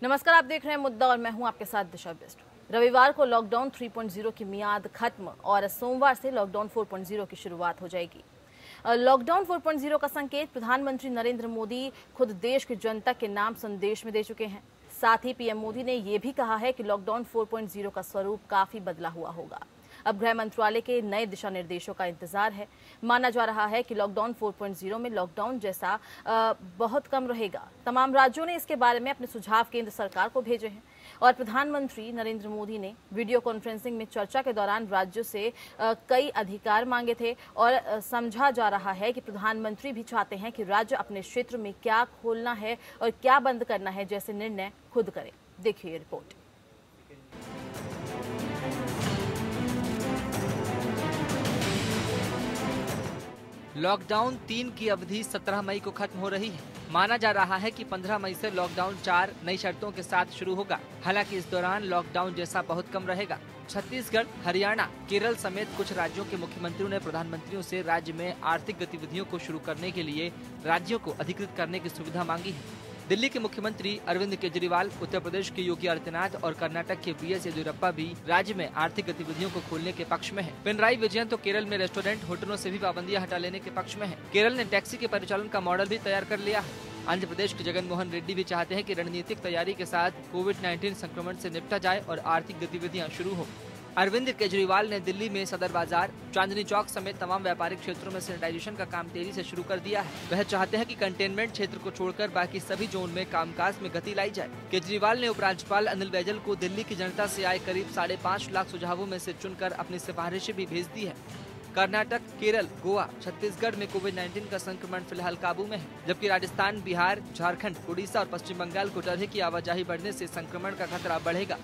नमस्कार, आप देख रहे हैं मुद्दा और मैं हूं आपके साथ दिशा बेस्ट। रविवार को लॉकडाउन 3.0 की मियाद खत्म और सोमवार से लॉकडाउन 4.0 की शुरुआत हो जाएगी। लॉकडाउन 4.0 का संकेत प्रधानमंत्री नरेंद्र मोदी खुद देश की जनता के नाम संदेश में दे चुके हैं। साथ ही पीएम मोदी ने यह भी कहा है कि लॉकडाउन 4.0 का स्वरूप काफी बदला हुआ होगा। अब गृह मंत्रालय के नए दिशा निर्देशों का इंतजार है। माना जा रहा है कि लॉकडाउन 4.0 में लॉकडाउन जैसा बहुत कम रहेगा। तमाम राज्यों ने इसके बारे में अपने सुझाव केंद्र सरकार को भेजे हैं और प्रधानमंत्री नरेंद्र मोदी ने वीडियो कॉन्फ्रेंसिंग में चर्चा के दौरान राज्यों से कई अधिकार मांगे थे और समझा जा रहा है कि प्रधानमंत्री भी चाहते हैं कि राज्य अपने क्षेत्र में क्या खोलना है और क्या बंद करना है जैसे निर्णय खुद करें। देखिए रिपोर्ट। लॉकडाउन 3 की अवधि 17 मई को खत्म हो रही है। माना जा रहा है कि 15 मई से लॉकडाउन 4 नई शर्तों के साथ शुरू होगा। हालांकि इस दौरान लॉकडाउन जैसा बहुत कम रहेगा। छत्तीसगढ़, हरियाणा, केरल समेत कुछ राज्यों के मुख्यमंत्रियों ने प्रधानमंत्रियों से राज्य में आर्थिक गतिविधियों को शुरू करने के लिए राज्यों को अधिकृत करने की सुविधा मांगी है। दिल्ली के मुख्यमंत्री अरविंद केजरीवाल, उत्तर प्रदेश के योगी आदित्यनाथ और कर्नाटक के बीएस येदियुरप्पा भी राज्य में आर्थिक गतिविधियों को खोलने के पक्ष में है। पिनराई विजयन तो केरल में रेस्टोरेंट, होटलों से भी पाबंदियां हटा लेने के पक्ष में है। केरल ने टैक्सी के परिचालन का मॉडल भी तैयार कर लिया है। आंध्र प्रदेश के जगन मोहन रेड्डी भी चाहते हैं कि रणनीतिक तैयारी के साथ कोविड-19 संक्रमण से निपटा जाए और आर्थिक गतिविधियां शुरू हो। अरविंद केजरीवाल ने दिल्ली में सदर बाजार, चांदनी चौक समेत तमाम व्यापारिक क्षेत्रों में सैनिटाइजेशन का काम तेजी से शुरू कर दिया है। वह चाहते हैं कि कंटेनमेंट क्षेत्र को छोड़कर बाकी सभी जोन में कामकाज में गति लाई जाए। केजरीवाल ने उपराज्यपाल अनिल बैजल को दिल्ली की जनता से आए करीब 5.5 लाख सुझावों में से चुनकर अपनी सिफारिशें भी भेज दी है। कर्नाटक, केरल, गोवा, छत्तीसगढ़ में कोविड-19 का संक्रमण फिलहाल काबू में है, जबकि राजस्थान, बिहार, झारखंड, उड़ीसा और पश्चिम बंगाल को डर है कि आवाजाही बढ़ने से संक्रमण का खतरा बढ़ेगा।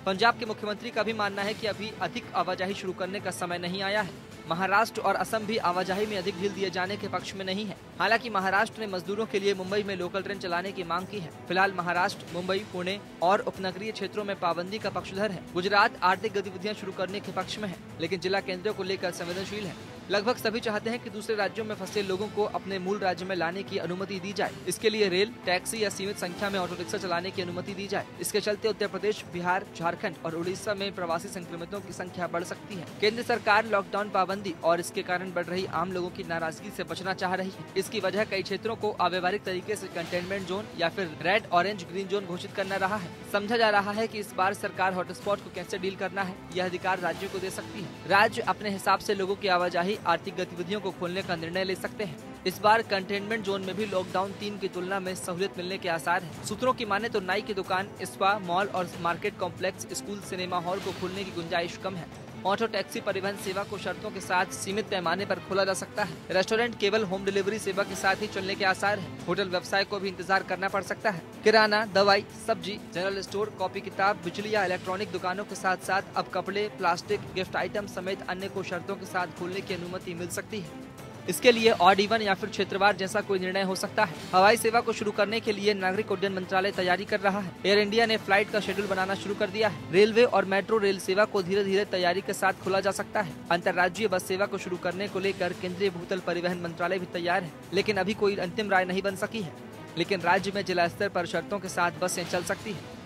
पंजाब के मुख्यमंत्री का भी मानना है कि अभी अधिक आवाजाही शुरू करने का समय नहीं आया है। महाराष्ट्र और असम भी आवाजाही में अधिक ढील दिए जाने के पक्ष में नहीं है। हालांकि महाराष्ट्र ने मजदूरों के लिए मुंबई में लोकल ट्रेन चलाने की मांग की है। फिलहाल महाराष्ट्र, मुंबई, पुणे और उपनगरीय क्षेत्रों में पाबंदी का पक्षधर है। गुजरात आर्थिक गतिविधियां शुरू करने के पक्ष में है, लेकिन जिला केंद्रों को लेकर संवेदनशील है। लगभग सभी चाहते हैं कि दूसरे राज्यों में फंसे लोगों को अपने मूल राज्य में लाने की अनुमति दी जाए। इसके लिए रेल, टैक्सी या सीमित संख्या में ऑटो रिक्शा चलाने की अनुमति दी जाए। इसके चलते उत्तर प्रदेश, बिहार, झारखंड और उड़ीसा में प्रवासी संक्रमितों की संख्या बढ़ सकती है। केंद्र सरकार लॉकडाउन पाबंदी और इसके कारण बढ़ रही आम लोगों की नाराजगी से बचना चाह रही है। इसकी वजह कई क्षेत्रों को अव्यवहारिक तरीके से कंटेनमेंट जोन या फिर रेड, ऑरेंज, ग्रीन जोन घोषित करना रहा है। समझा जा रहा है कि इस बार सरकार हॉटस्पॉट को कैसे डील करना है, यह अधिकार राज्यों को दे सकती है। राज्य अपने हिसाब से लोगों की आवाजाही, आर्थिक गतिविधियों को खोलने का निर्णय ले सकते हैं। इस बार कंटेनमेंट जोन में भी लॉकडाउन 3 की तुलना में सहूलियत मिलने के आसार हैं। सूत्रों की माने तो नाई की दुकान, स्पा, मॉल और market complex, school, cinema hall को खोलने की गुंजाइश कम है। ऑटो टैक्सी परिवहन सेवा को शर्तों के साथ सीमित पैमाने पर खोला जा सकता है। रेस्टोरेंट केवल होम डिलीवरी सेवा के साथ ही चलने के आसार है। होटल व्यवसाय को भी इंतजार करना पड़ सकता है। किराना, दवाई, सब्जी, जनरल स्टोर, कॉपी किताब, बिजली या इलेक्ट्रॉनिक दुकानों के साथ साथ अब कपड़े, प्लास्टिक, गिफ्ट आइटम समेत अन्य को शर्तों के साथ खोलने की अनुमति मिल सकती है। इसके लिए ऑड इवन या फिर क्षेत्रवार जैसा कोई निर्णय हो सकता है। हवाई सेवा को शुरू करने के लिए नागरिक उड्डयन मंत्रालय तैयारी कर रहा है। एयर इंडिया ने फ्लाइट का शेड्यूल बनाना शुरू कर दिया है। रेलवे और मेट्रो रेल सेवा को धीरे धीरे तैयारी के साथ खोला जा सकता है। अंतर्राज्यीय बस सेवा को शुरू करने को लेकर केंद्रीय भूतल परिवहन मंत्रालय भी तैयार है, लेकिन अभी कोई अंतिम राय नहीं बन सकी है। लेकिन राज्य में जिला स्तर पर शर्तों के साथ बसें चल सकती है।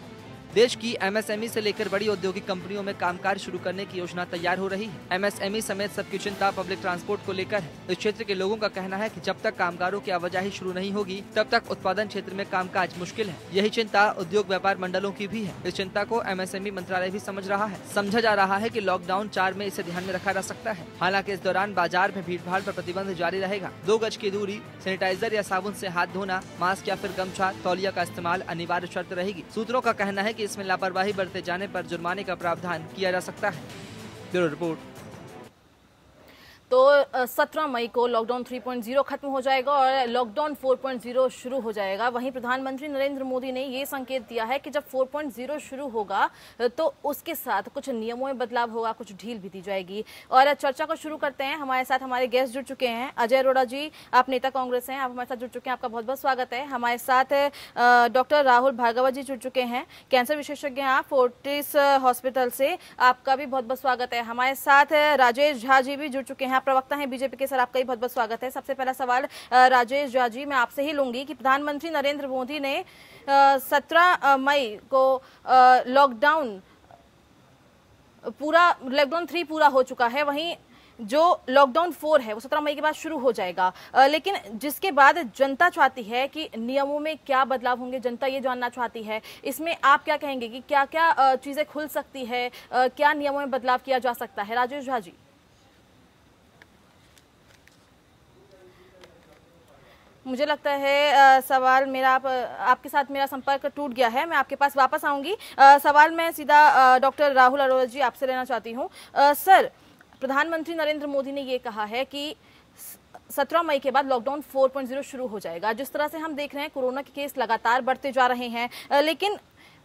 देश की एमएसएमई से लेकर बड़ी औद्योगिक कंपनियों में कामकाज शुरू करने की योजना तैयार हो रही है। एमएसएमई समेत सबकी चिंता पब्लिक ट्रांसपोर्ट को लेकर है। इस क्षेत्र के लोगों का कहना है कि जब तक कामगारों की आवाजाही शुरू नहीं होगी, तब तक उत्पादन क्षेत्र में कामकाज मुश्किल है। यही चिंता उद्योग व्यापार मंडलों की भी है। इस चिंता को एमएसएमई मंत्रालय भी समझ रहा है। समझा जा रहा है कि लॉकडाउन 4 में इसे ध्यान में रखा जा सकता है। हालांकि इस दौरान बाजार में भीड़-भाड़ पर प्रतिबंध जारी रहेगा। 2 गज की दूरी, सैनिटाइजर या साबुन से हाथ धोना, मास्क या फिर गमछा, तौलिया का इस्तेमाल अनिवार्य शर्त रहेगी। सूत्रों का कहना है कि इसमें लापरवाही बरते जाने पर जुर्माने का प्रावधान किया जा सकता है। Bureau report. तो 17 मई को लॉकडाउन 3.0 खत्म हो जाएगा और लॉकडाउन 4.0 शुरू हो जाएगा। वहीं प्रधानमंत्री नरेंद्र मोदी ने ये संकेत दिया है कि जब 4.0 शुरू होगा तो उसके साथ कुछ नियमों में बदलाव होगा, कुछ ढील भी दी जाएगी। और चर्चा को शुरू करते हैं। हमारे साथ हमारे गेस्ट जुड़ चुके हैं। अजय अरोड़ा जी, आप नेता कांग्रेस हैं, आप हमारे साथ जुड़ चुके हैं, आपका बहुत बहुत स्वागत है। हमारे साथ डॉक्टर राहुल भार्गव जी जुड़ चुके हैं, कैंसर विशेषज्ञ हैं आप, फोर्टिस हॉस्पिटल से, आपका भी बहुत बहुत स्वागत है। हमारे साथ राजेश झा जी भी जुड़ चुके हैं, आप प्रवक्ता हैं बीजेपी के। सर, आपका ही बहुत बहुत स्वागत है। सबसे पहला सवाल राजेश झा जी, मैं आपसे ही लूंगी कि प्रधानमंत्री नरेंद्र मोदी ने 17 मई को लॉकडाउन 3 पूरा हो चुका है, वहीं जो लॉकडाउन 4 है वो 17 मई के बाद शुरू हो जाएगा, लेकिन जिसके बाद जनता चाहती है कि नियमों में क्या बदलाव होंगे, जनता ये जानना चाहती है। इसमें आप क्या कहेंगे कि क्या क्या चीजें खुल सकती है, क्या नियमों में बदलाव किया जा सकता है? राजेश झा जी। मुझे लगता है सवाल मेरा आपके साथ मेरा संपर्क टूट गया है। मैं आपके पास वापस आऊंगी। सवाल मैं सीधा डॉक्टर राहुल अरोड़ा जी आपसे लेना चाहती हूँ। सर, प्रधानमंत्री नरेंद्र मोदी ने ये कहा है कि 17 मई के बाद लॉकडाउन 4.0 शुरू हो जाएगा। जिस तरह से हम देख रहे हैं कोरोना के केस लगातार बढ़ते जा रहे हैं, लेकिन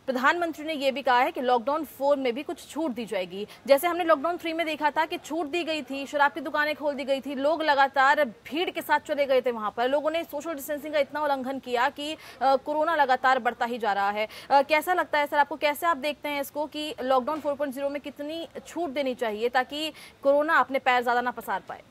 प्रधानमंत्री ने यह भी कहा है कि लॉकडाउन 4 में भी कुछ छूट दी जाएगी। जैसे हमने लॉकडाउन 3 में देखा था कि छूट दी गई थी, शराब की दुकानें खोल दी गई थी, लोग लगातार भीड़ के साथ चले गए थे वहां पर, लोगों ने सोशल डिस्टेंसिंग का इतना उल्लंघन किया कि कोरोना लगातार बढ़ता ही जा रहा है। कैसा लगता है सर आपको, कैसे आप देखते हैं इसको कि लॉकडाउन 4.0 में कितनी छूट देनी चाहिए ताकि कोरोना अपने पैर ज्यादा ना पसार पाए?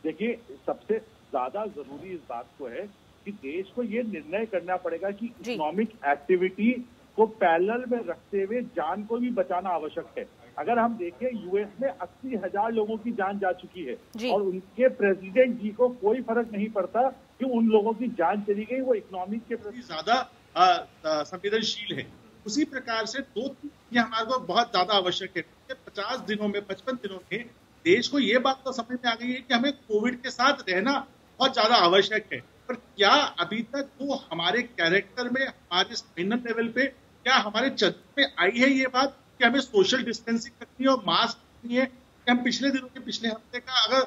देखिए, सबसे ज्यादा जरूरी इस बात को है कि देश को ये निर्णय करना पड़ेगा कि इकोनॉमिक एक्टिविटी को पैरेलल में रखते हुए जान को भी बचाना आवश्यक है। अगर हम देखें, यूएस में 80,000 लोगों की जान जा चुकी है और उनके प्रेसिडेंट जी को कोई फर्क नहीं पड़ता कि उन लोगों की जान चली गई, वो इकोनॉमिक के प्रति ज्यादा संवेदनशील है। उसी प्रकार से 2 चीजें हमारे को बहुत ज्यादा आवश्यक है। 50 दिनों में 55 दिनों में देश को ये बात तो समझ में आ गई है कि हमें कोविड के साथ रहना बहुत ज्यादा आवश्यक है, पर क्या अभी तक वो हमारे कैरेक्टर में, हमारे स्पाइनल लेवल पे, क्या हमारे चर्चा में आई है ये बात कि हमें सोशल डिस्टेंसिंग रखनी है और मास्क रखनी है? कि हम पिछले हफ्ते का अगर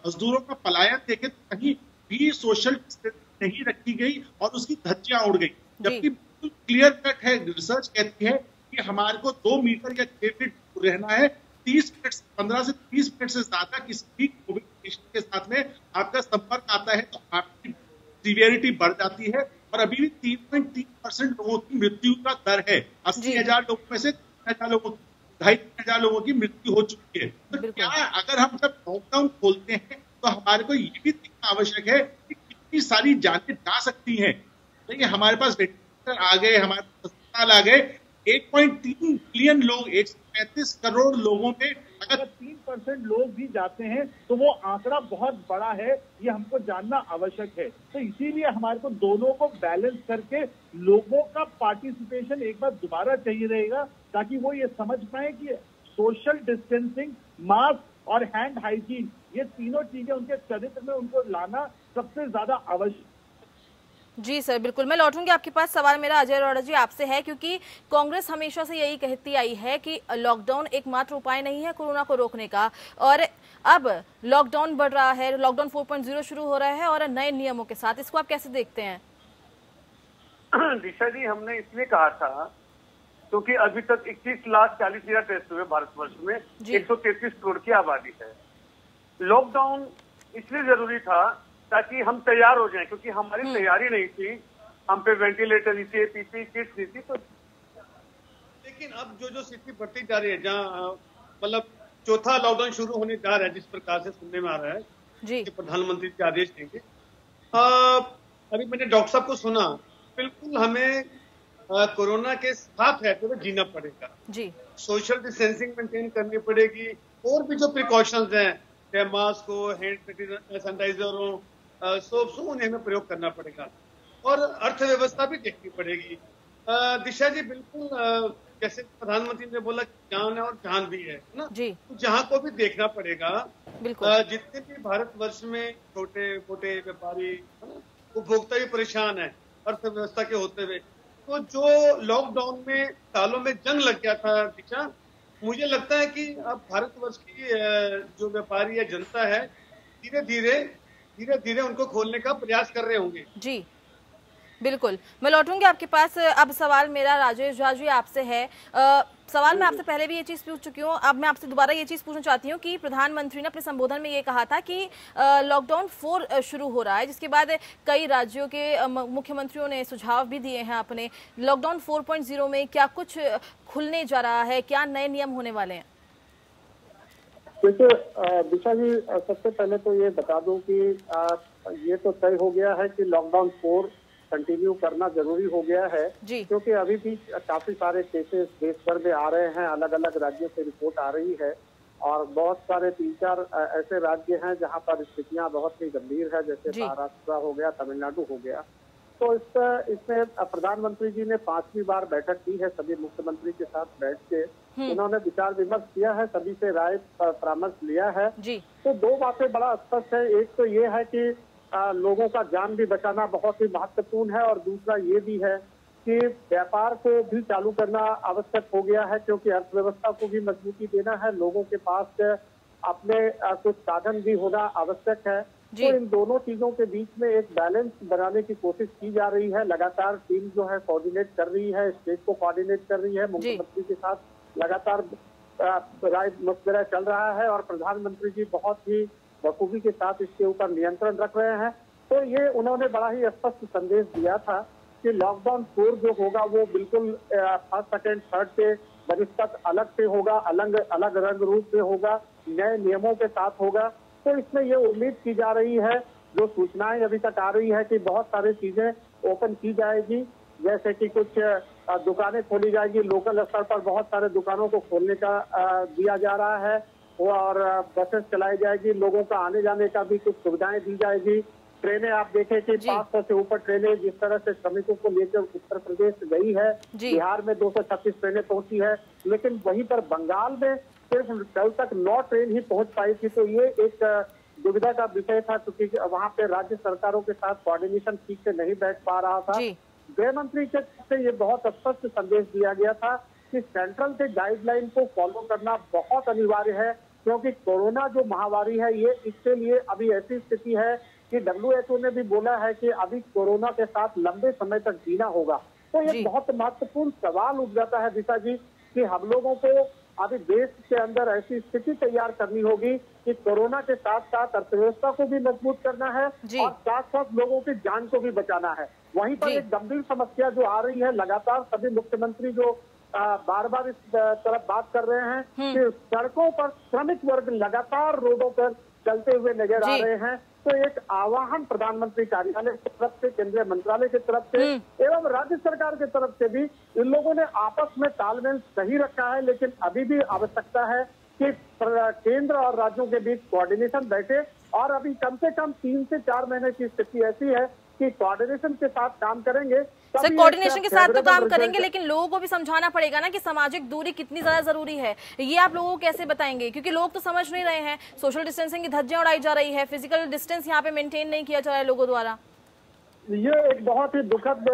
मजदूरों का पलायन देखें तो कहीं भी सोशल डिस्टेंसिंग नहीं रखी गई और उसकी धज्जियां उड़ गई, जबकि बिल्कुल क्लियर कट है, रिसर्च कहती है कि हमारे को 2 मीटर या 6 फीट दूर रहना है। 15 से 30 मिनट से ज्यादा किसी भी कोविड पेशेंट के साथ में आपका संपर्क आता है तो आपकी सीवियरिटी बढ़ जाती है और अभी भी 3.3% लोगों की मृत्यु का दर है। 80,000 लोगों में से 2,500 लोगों की मृत्यु हो चुकी है। तो क्या अगर हम जब लॉकडाउन खोलते हैं तो हमारे को ये भी देखना आवश्यक है कि कितनी सारी जानें जा सकती हैं। देखिए, हमारे पास वेंटिलेटर आ गए, हमारे पास अस्पताल आ गए, 1.3 बिलियन लोग, 135 करोड़ लोगों में अगर 3% लोग भी जाते हैं तो वो आंकड़ा बहुत बड़ा है, ये हमको जानना आवश्यक है। तो इसीलिए हमारे को दोनों को बैलेंस करके लोगों का पार्टिसिपेशन एक बार दोबारा चाहिए रहेगा, ताकि वो ये समझ पाए कि सोशल डिस्टेंसिंग, मास्क और हैंड हाइजीन, ये तीनों चीजें उनके चरित्र में उनको लाना सबसे ज्यादा आवश्यक। जी सर, बिल्कुल। मैं लौटूंगी आपके पास। सवाल मेरा अजय अरोड़ा जी आपसे है, क्योंकि कांग्रेस हमेशा से यही कहती आई है कि लॉकडाउन एकमात्र उपाय नहीं है कोरोना को रोकने का, और अब लॉकडाउन बढ़ रहा है, लॉकडाउन 4.0 शुरू हो रहा है और नए नियमों के साथ, इसको आप कैसे देखते हैं? दिशा जी, हमने इसलिए कहा था क्योंकि अभी तक 21,40,000 टेस्ट हुए भारतवर्ष में, 133 करोड़ की आबादी है। लॉकडाउन इसलिए जरूरी था ताकि हम तैयार हो जाएं, क्योंकि हमारी तैयारी नहीं थी, हम पे वेंटिलेटर नहीं थे, पीपीई किट्स नहीं थी। तो लेकिन अब जो स्थिति बढ़ती जा रही है, जहाँ मतलब चौथा लॉकडाउन शुरू होने जा रहा है, जिस प्रकार से सुनने में आ रहा है कि प्रधानमंत्री के आदेश देंगे। अभी मैंने डॉक्टर साहब को सुना, बिल्कुल हमें कोरोना के साथ रहते हुए जीना पड़ेगा जी। सोशल डिस्टेंसिंग मेंटेन करनी पड़ेगी, और भी जो प्रिकॉशंस हैं, चाहे मास्क हो, हैंड सैनिटाइजर हो, सोप्स हो, उन्हें हमें प्रयोग करना पड़ेगा, और अर्थव्यवस्था भी देखनी पड़ेगी। दिशा जी, बिल्कुल जैसे प्रधानमंत्री ने बोला जान है और जान भी है ना जी, तो जहां को भी देखना पड़ेगा। जितने भी भारतवर्ष में छोटे मोटे व्यापारी, उपभोक्ता भी परेशान है अर्थव्यवस्था के होते हुए। तो जो लॉकडाउन में सालों में जंग लग गया था दिशा, मुझे लगता है कि अब भारतवर्ष की जो व्यापारी या जनता है, धीरे धीरे उनको खोलने का प्रयास कर रहे होंगे जी। बिल्कुल, मैं लौटूंगी आपके पास। अब सवाल मेरा राजेश झा जी आपसे है। सवाल मैं आपसे पहले भी ये चीज़ पूछ चुकी हूँ, अब मैं आपसे दोबारा ये चीज़ पूछना चाहती हूँ कि प्रधानमंत्री ने अपने संबोधन में ये कहा था कि लॉकडाउन 4 शुरू हो रहा है, जिसके बाद कई राज्यों के मुख्यमंत्रियों ने सुझाव भी दिए हैं अपने। लॉकडाउन 4.0 में क्या कुछ खुलने जा रहा है, क्या नए नियम होने वाले हैं? देखिए दिशा जी, सबसे पहले तो ये बता दूं कि ये तो तय हो गया है कि लॉकडाउन 4 कंटिन्यू करना जरूरी हो गया है, क्योंकि अभी भी काफी सारे केसेस देश भर में आ रहे हैं, अलग अलग राज्यों से रिपोर्ट आ रही है और बहुत सारे 3-4 ऐसे राज्य हैं जहां पर स्थितियां बहुत ही गंभीर है, जैसे महाराष्ट्र हो गया, तमिलनाडु हो गया। तो इसमें प्रधानमंत्री जी ने 5वीं बार बैठक की है, सभी मुख्यमंत्री के साथ बैठ के उन्होंने विचार विमर्श किया है, सभी से राय परामर्श लिया है। तो 2 बातें बड़ा स्पष्ट है। एक तो ये है कि लोगों का जान भी बचाना बहुत ही महत्वपूर्ण है और दूसरा ये भी है कि व्यापार को भी चालू करना आवश्यक हो गया है, क्योंकि अर्थव्यवस्था को भी मजबूती देना है, लोगों के पास अपने कुछ साधन भी होना आवश्यक है। तो इन दोनों चीजों के बीच में एक बैलेंस बनाने की कोशिश की जा रही है। लगातार टीम जो है कोऑर्डिनेट कर रही है, स्टेट को कोऑर्डिनेट कर रही है, मुख्यमंत्री के साथ लगातार राय मशवरा चल रहा है और प्रधानमंत्री जी बहुत ही बखूबी के साथ इसके ऊपर नियंत्रण रख रहे हैं। तो ये उन्होंने बड़ा ही स्पष्ट संदेश दिया था कि लॉकडाउन 4 जो होगा वो बिल्कुल 1st, 2nd, 3rd के बनिस्पत अलग से होगा, अलग रंग रूप में होगा, नए नियमों के साथ होगा। तो इसमें ये उम्मीद की जा रही है, जो सूचनाएं अभी तक आ रही है कि बहुत सारी चीजें ओपन की जाएगी, जैसे कि कुछ दुकानें खोली जाएगी, लोकल स्तर पर बहुत सारे दुकानों को खोलने का दिया जा रहा है और बसेस चलाई जाएगी, लोगों का आने जाने का भी कुछ सुविधाएं दी जाएगी। ट्रेनें आप देखें कि 500 से ऊपर ट्रेनें जिस तरह से श्रमिकों को लेकर उत्तर प्रदेश गई है, बिहार में 236 ट्रेनें पहुंची है, लेकिन वहीं पर बंगाल में सिर्फ कल तक 9 ट्रेन ही पहुंच पाई थी। तो ये एक दुविधा का विषय था, क्योंकि वहां पे राज्य सरकारों के साथ कोऑर्डिनेशन ठीक से नहीं बैठ पा रहा था। गृह मंत्री के से ये बहुत स्पष्ट संदेश दिया गया था कि सेंट्रल के गाइडलाइन को फॉलो करना बहुत अनिवार्य है, क्योंकि कोरोना जो महामारी है ये इसके लिए अभी ऐसी स्थिति है कि WHO ने भी बोला है कि अभी कोरोना के साथ लंबे समय तक जीना होगा। तो ये बहुत महत्वपूर्ण सवाल उठ जाता है दिशा जी कि हम लोगों को अभी देश के अंदर ऐसी स्थिति तैयार करनी होगी कि कोरोना के साथ साथ अर्थव्यवस्था को भी मजबूत करना है और साथ साथ लोगों की जान को भी बचाना है। वहीं पर एक गंभीर समस्या जो आ रही है, लगातार सभी मुख्यमंत्री जो बार बार इस तरफ बात कर रहे हैं कि सड़कों पर श्रमिक वर्ग लगातार रोडों पर चलते हुए नजर आ रहे हैं। तो एक आह्वान प्रधानमंत्री कार्यालय की तरफ से, केंद्रीय मंत्रालय की तरफ से एवं राज्य सरकार की तरफ से भी इन लोगों ने आपस में तालमेल सही रखा है, लेकिन अभी भी आवश्यकता है कि केंद्र और राज्यों के बीच कोऑर्डिनेशन बैठे और अभी कम से कम 3 से 4 महीने की स्थिति ऐसी है कि कोऑर्डिनेशन के साथ काम करेंगे। सर, कोऑर्डिनेशन के साथ तो काम करेंगे, लेकिन लोगों को भी समझाना पड़ेगा ना कि सामाजिक दूरी कितनी ज्यादा जरूरी है। ये आप लोगों को कैसे बताएंगे, क्योंकि लोग तो समझ नहीं रहे हैं। सोशल डिस्टेंसिंग की धज्जियां उड़ाई जा रही है, फिजिकल डिस्टेंस यहाँ पे मेंटेन नहीं किया जा रहा है लोगों द्वारा। ये एक बहुत ही दुखद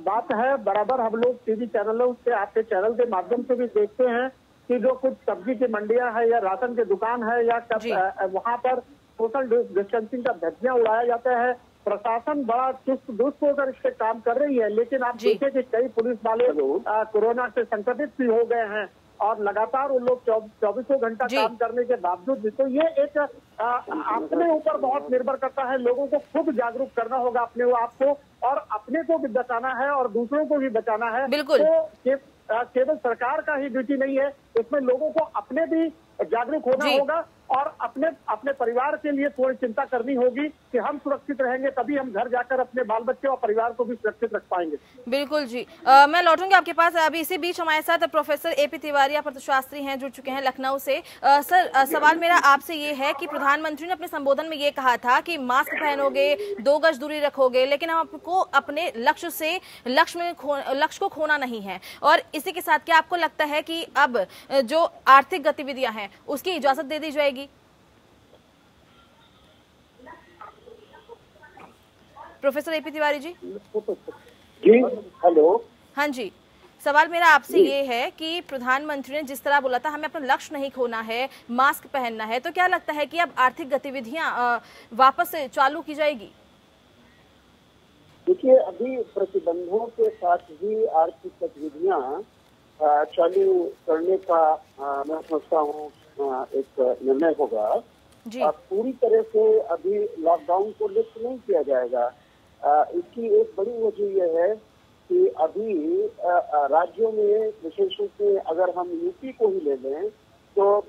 बात है। बराबर हम लोग टीवी चैनलों से, आपके चैनल के माध्यम से भी देखते हैं कि जो कुछ सब्जी की मंडियां है या राशन की दुकान है या वहाँ पर सोशल डिस्टेंसिंग का धज्जियां उड़ाया जाता है। प्रशासन बड़ा चुस्त दुरुस्त होकर इस पे काम कर रही है, लेकिन आप देखें कि कई पुलिस वाले कोरोना से संक्रमित भी हो गए हैं और लगातार उन लोग 24 घंटा काम करने के बावजूद भी। तो ये एक अपने ऊपर बहुत निर्भर करता है, लोगों को खुद जागरूक करना होगा अपने आप को, और अपने को भी बचाना है और दूसरों को भी बचाना है। बिल्कुल। तो केवल सरकार का ही ड्यूटी नहीं है, इसमें लोगों को अपने भी जागरूक होना होगा और अपने परिवार के लिए थोड़ी चिंता करनी होगी कि हम सुरक्षित रहेंगे तभी हम घर जाकर अपने बाल बच्चे और परिवार को भी सुरक्षित रख पाएंगे। बिल्कुल जी। मैं लौटूंगी आपके पास। अभी इसी बीच हमारे साथ प्रोफेसर AP तिवारी अर्थशास्त्री हैं, जुड़ चुके हैं लखनऊ से। सर, सवाल मेरा आपसे ये है कि प्रधानमंत्री ने अपने संबोधन में ये कहा था कि मास्क पहनोगे, 2 गज दूरी रखोगे, लेकिन हम आपको अपने लक्ष्य को खोना नहीं है। और इसी के साथ क्या आपको लगता है कि अब जो आर्थिक गतिविधियां हैं उसकी इजाजत दे दी जाएगी? Professor AP Tiwari ji. Hello. हाँ जी, सवाल मेरा आपसे ये है कि प्रधानमंत्री ने जिस तरह बोला था हमें अपना लक्ष्य नहीं खोना है, मास्क पहनना है, तो क्या लगता है कि अब आर्थिक गतिविधियां वापस चालू की जाएगी? देखिए, अभी प्रतिबंधों के साथ ही आर्थिक गतिविधियां चालू करने का मैं समझता हूँ एक निर्णय होगा। पूरी तरह से अभी लॉकडाउन को लिफ्ट नहीं किया जाएगा। इसकी एक बड़ी वजह यह है कि अभी राज्यों में, विशेष रूप से अगर हम यूपी को ही ले लें, तो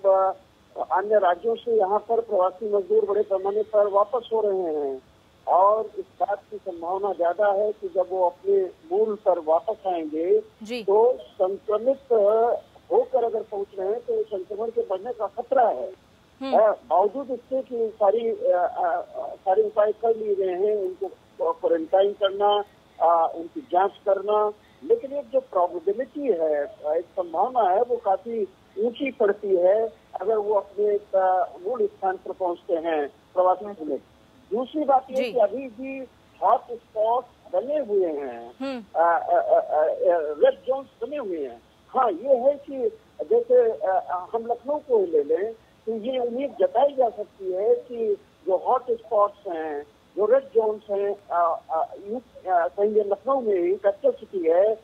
अन्य राज्यों से यहाँ पर प्रवासी मजदूर बड़े पैमाने पर वापस हो रहे हैं और इस बात की संभावना ज्यादा है कि जब वो अपने मूल पर वापस आएंगे तो संक्रमित होकर अगर पहुंच रहे हैं तो संक्रमण के बढ़ने का खतरा है। बावजूद इसके कि सारे उपाय कर लिए गए हैं, उनको क्वारंटाइन करना, उनकी जांच करना, लेकिन एक जो प्रोबेबिलिटी है, एक संभावना है, वो काफी ऊंची पड़ती है अगर वो अपने मूल स्थान पर पहुंचते हैं प्रवासी में। दूसरी बात ये कि अभी भी हॉट स्पॉट बने हुए हैं, रेड जोन्स बने हुए हैं। हाँ, ये है कि जैसे हम लखनऊ को ले लें तो ये उम्मीद जताई जा सकती है कि जो हॉट स्पॉट्स हैं, जो रेड जोन्स हैं, कहीं लखनऊ में ही कैपिटल सिटी है,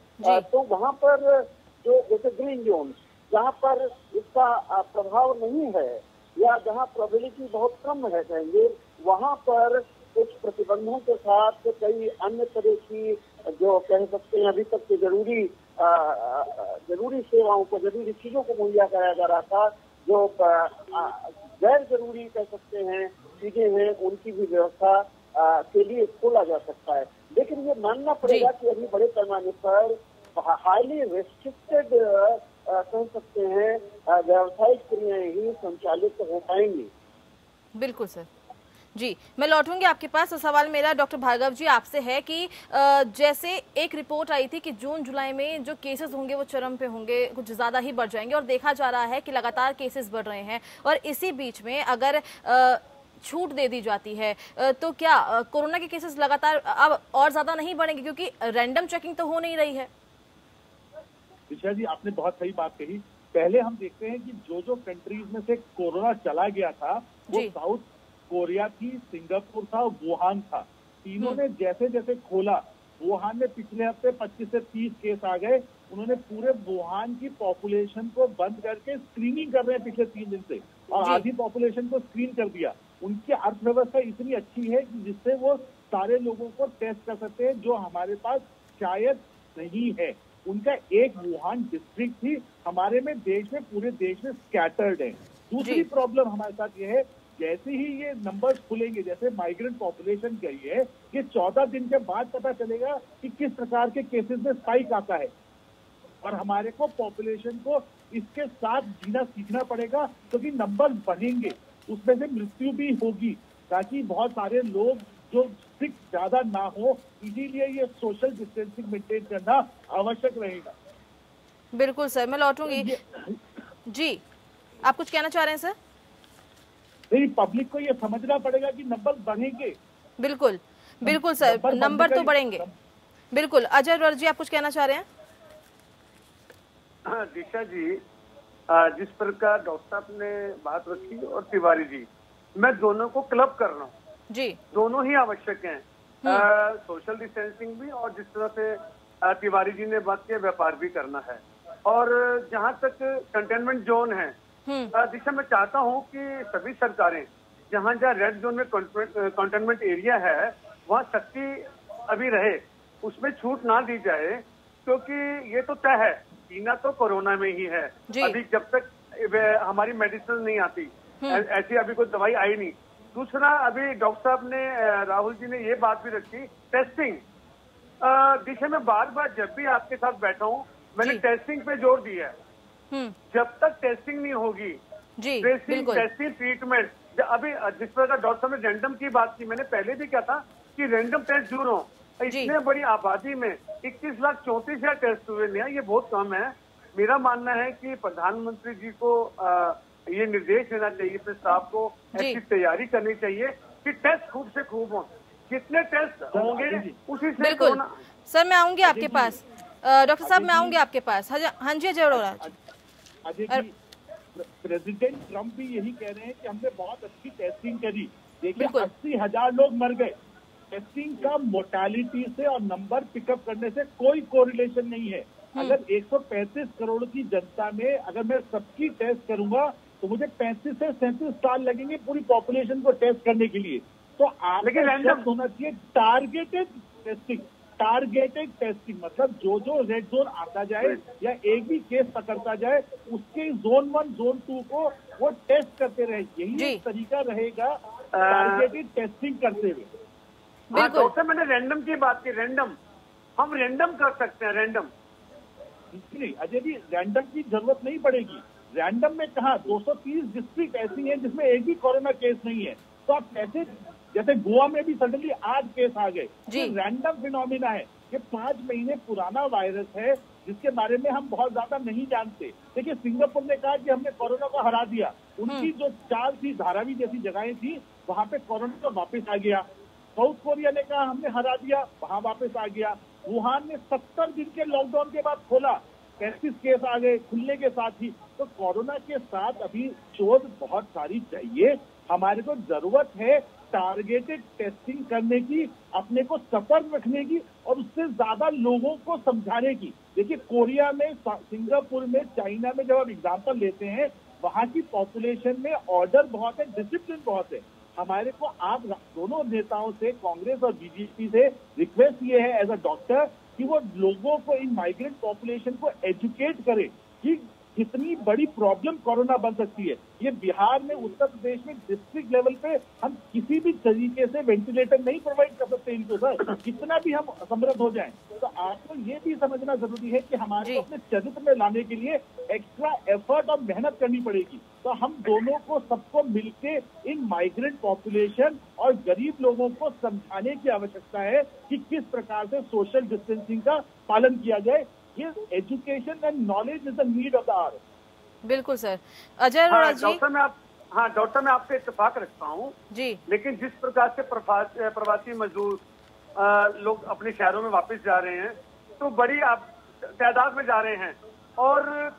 तो वहाँ पर जो जैसे ग्रीन जोन्स, जहाँ पर इसका प्रभाव नहीं है या जहाँ प्रोबेबिलिटी बहुत कम है, कहेंगे वहाँ पर कुछ प्रतिबंधों के साथ कई अन्य तरह की जो कह सकते हैं अभी तक के जरूरी सेवाओं को, जरूरी चीजों को मुहैया कराया जा रहा था, जो गैर जरूरी कह सकते हैं चीजें हैं, उनकी भी व्यवस्था के लिए खोला जा सकता है। लेकिन ये मानना पड़ेगा कि अभी बड़े पैमाने पर हाईली रेस्ट्रिक्टेड कह सकते हैं व्यावसायिक क्रियाएं ही संचालित हो पाएंगी। बिल्कुल सर जी, मैं लौटूंगी आपके पास। तो सवाल मेरा डॉक्टर भार्गव जी आपसे है कि जैसे एक रिपोर्ट आई थी कि जून जुलाई में जो केसेस होंगे वो चरम पे होंगे, कुछ ज़्यादा ही बढ़ जाएंगे, और देखा जा रहा है कि लगातार केसेस बढ़ रहे हैं, और इसी बीच में अगर छूट दे दी जाती है तो क्या कोरोना के केसेस लगातार अब और ज़्यादा नहीं बढ़ेंगे, क्योंकि रैंडम चेकिंग तो हो नहीं रही है? दिशा जी, आपने बहुत सही बात कही। पहले हम देखते हैं कि जो कंट्रीज में से कोरोना चला गया था वो साउथ कोरिया थी, सिंगापुर था और वुहान था। तीनों ने जैसे जैसे खोला, वुहान में पिछले हफ्ते 25 से 30 केस आ गए। उन्होंने पूरे वुहान की पॉपुलेशन को बंद करके स्क्रीनिंग कर रहे हैं पिछले 3 दिन से, और आधी पॉपुलेशन को स्क्रीन कर दिया। उनकी अर्थव्यवस्था इतनी अच्छी है कि जिससे वो सारे लोगों को टेस्ट कर सकते हैं, जो हमारे पास शायद नहीं है। उनका एक वुहान डिस्ट्रिक्ट थी, हमारे में देश में पूरे देश में स्कैटर्ड है। दूसरी प्रॉब्लम हमारे साथ ये है, जैसे ही ये नंबर्स खुलेंगे, जैसे माइग्रेंट पॉपुलेशन कही है, ये 14 दिन के बाद पता चलेगा कि किस प्रकार के केसेस में स्पाइक आता है, और हमारे को पॉपुलेशन को इसके साथ जीना सीखना पड़ेगा, क्योंकि नंबर बढ़ेंगे, उसमें से मृत्यु भी होगी, ताकि बहुत सारे लोग जो सिक ज्यादा ना हो, इसीलिए ये सोशल डिस्टेंसिंग मेंटेन करना आवश्यक रहेगा। बिल्कुल सर, मैं लौटूंगी जी। आप कुछ कहना चाह रहे हैं सर? नहीं, पब्लिक को ये समझना पड़ेगा कि नंबर बढ़ेंगे। बिल्कुल बिल्कुल सर, नंबर तो बढ़ेंगे। बिल्कुल। अजय जी, आप कुछ कहना चाह रहे हैं? हाँ दिशा जी, जिस प्रकार डॉक्टर साहब ने बात रखी और तिवारी जी, मैं दोनों को क्लब कर रहा हूँ जी। दोनों ही आवश्यक हैं, सोशल डिस्टेंसिंग भी, और जिस तरह से तिवारी जी ने बात किया, व्यापार भी करना है। और जहाँ तक कंटेनमेंट जोन है, दिशा मैं चाहता हूँ कि सभी सरकारें जहाँ रेड जोन में कंटेनमेंट एरिया है वहाँ सख्ती अभी रहे, उसमें छूट ना दी जाए, क्योंकि ये तो तय है जीना तो कोरोना में ही है। अभी जब तक हमारी मेडिसिन नहीं आती, ऐसी अभी कोई दवाई आई नहीं। दूसरा, अभी डॉक्टर साहब ने, राहुल जी ने ये बात भी रखी, टेस्टिंग। दिशा में बार बार जब भी आपके साथ बैठा हूँ मैंने टेस्टिंग पे जोर दिया है। जब तक टेस्टिंग नहीं होगी, ट्रेसिंग, टेस्टिंग, ट्रीटमेंट, अभी जिस प्रकार डॉक्टर साहब ने रैंडम की बात की, मैंने पहले भी कहा था कि रैंडम टेस्ट जरूर हो। इतने बड़ी आबादी में 21,34,000 टेस्ट हुए नहीं, ये बहुत कम है। मेरा मानना है कि प्रधानमंत्री जी को ये निर्देश देना चाहिए, अपने स्टाफ को ऐसी तैयारी करनी चाहिए कि टेस्ट खूब से खूब हो। जितने टेस्ट होंगे उसी से। बिल्कुल सर, मैं आऊंगी आपके पास। डॉक्टर साहब, मैं आऊंगी आपके पास। हाँ जी, अजय अरोड़ा। प्रेसिडेंट ट्रम्प भी यही कह रहे हैं कि हमने बहुत अच्छी टेस्टिंग करी। देखिए 80,000 लोग मर गए, टेस्टिंग का मोर्टेलिटी से और नंबर पिकअप करने से कोई कोरिलेशन नहीं है। अगर 135 करोड़ की जनता में अगर मैं सबकी टेस्ट करूंगा तो मुझे 35 से 37 साल लगेंगे पूरी पॉपुलेशन को टेस्ट करने के लिए। तो आगे शब्द होना चाहिए टारगेटेड टेस्टिंग। टारगेटेड टेस्टिंग मतलब जो रेड जोन आता जाए या एक भी केस पकड़ता जाए उसके जोन 1 जोन 2 को वो टेस्ट करते रहे, यही एक तरीका रहेगा टारगेटेड टेस्टिंग करते हुए। डॉक्टर मैंने रैंडम की बात की, रैंडम हम रैंडम कर सकते हैं, रैंडम नहीं अजय जी, रैंडम की जरूरत नहीं पड़ेगी। रैंडम में कहा 230 डिस्ट्रिक्ट ऐसी हैं जिसमें एक भी कोरोना केस नहीं है, तो आप कैसे, जैसे गोवा में भी सडनली 8 केस आ गए, ये रैंडम फिनोमिना है। ये 5 महीने पुराना वायरस है जिसके बारे में हम बहुत ज्यादा नहीं जानते। देखिए सिंगापुर ने कहा कि हमने कोरोना को हरा दिया, उनकी जो चाल थी, धारावी जैसी जगहें थी, वहां पे कोरोना तो वापस आ गया। साउथ कोरिया ने कहा हमने हरा दिया, वहां वापस आ गया। वुहान ने 70 दिन के लॉकडाउन के बाद खोला, 35 केस आ गए खुलने के साथ ही। तो कोरोना के साथ अभी शोध बहुत सारी चाहिए। हमारे को जरूरत है टारगेटेड टेस्टिंग करने की, अपने को सतर्क रखने की और उससे ज्यादा लोगों को समझाने की। देखिए कोरिया में, सिंगापुर में, चाइना में जब आप एग्जाम्पल लेते हैं, वहां की पॉपुलेशन में ऑर्डर बहुत है, डिसिप्लिन बहुत है। हमारे को आप दोनों नेताओं से, कांग्रेस और बीजेपी से रिक्वेस्ट ये है एज अ डॉक्टर कि वो लोगों को, इन माइग्रेंट पॉपुलेशन को एजुकेट करे कि कितनी बड़ी प्रॉब्लम कोरोना बन सकती है। ये बिहार में, उत्तर प्रदेश में डिस्ट्रिक्ट लेवल पे हम किसी भी तरीके से वेंटिलेटर नहीं प्रोवाइड कर सकते इनको सर, कितना भी हम समृद्ध हो जाएं। तो आपको ये भी समझना जरूरी है कि हमारे को अपने चरित्र में लाने के लिए एक्स्ट्रा एफर्ट और मेहनत करनी पड़ेगी। तो हम दोनों को, सबको मिलके इन माइग्रेंट पॉपुलेशन और गरीब लोगों को समझाने की आवश्यकता है कि किस प्रकार से सोशल डिस्टेंसिंग का पालन किया जाए। ये education and knowledge is the need of the hour. बिल्कुल सर। अजय अरोड़ा जी। डॉक्टर मैं आपसे इत्तेफाक रखता हूँ जी, लेकिन जिस प्रकार से प्रवासी मजदूर लोग अपने शहरों में वापस जा रहे हैं तो बड़ी तादाद में जा रहे हैं और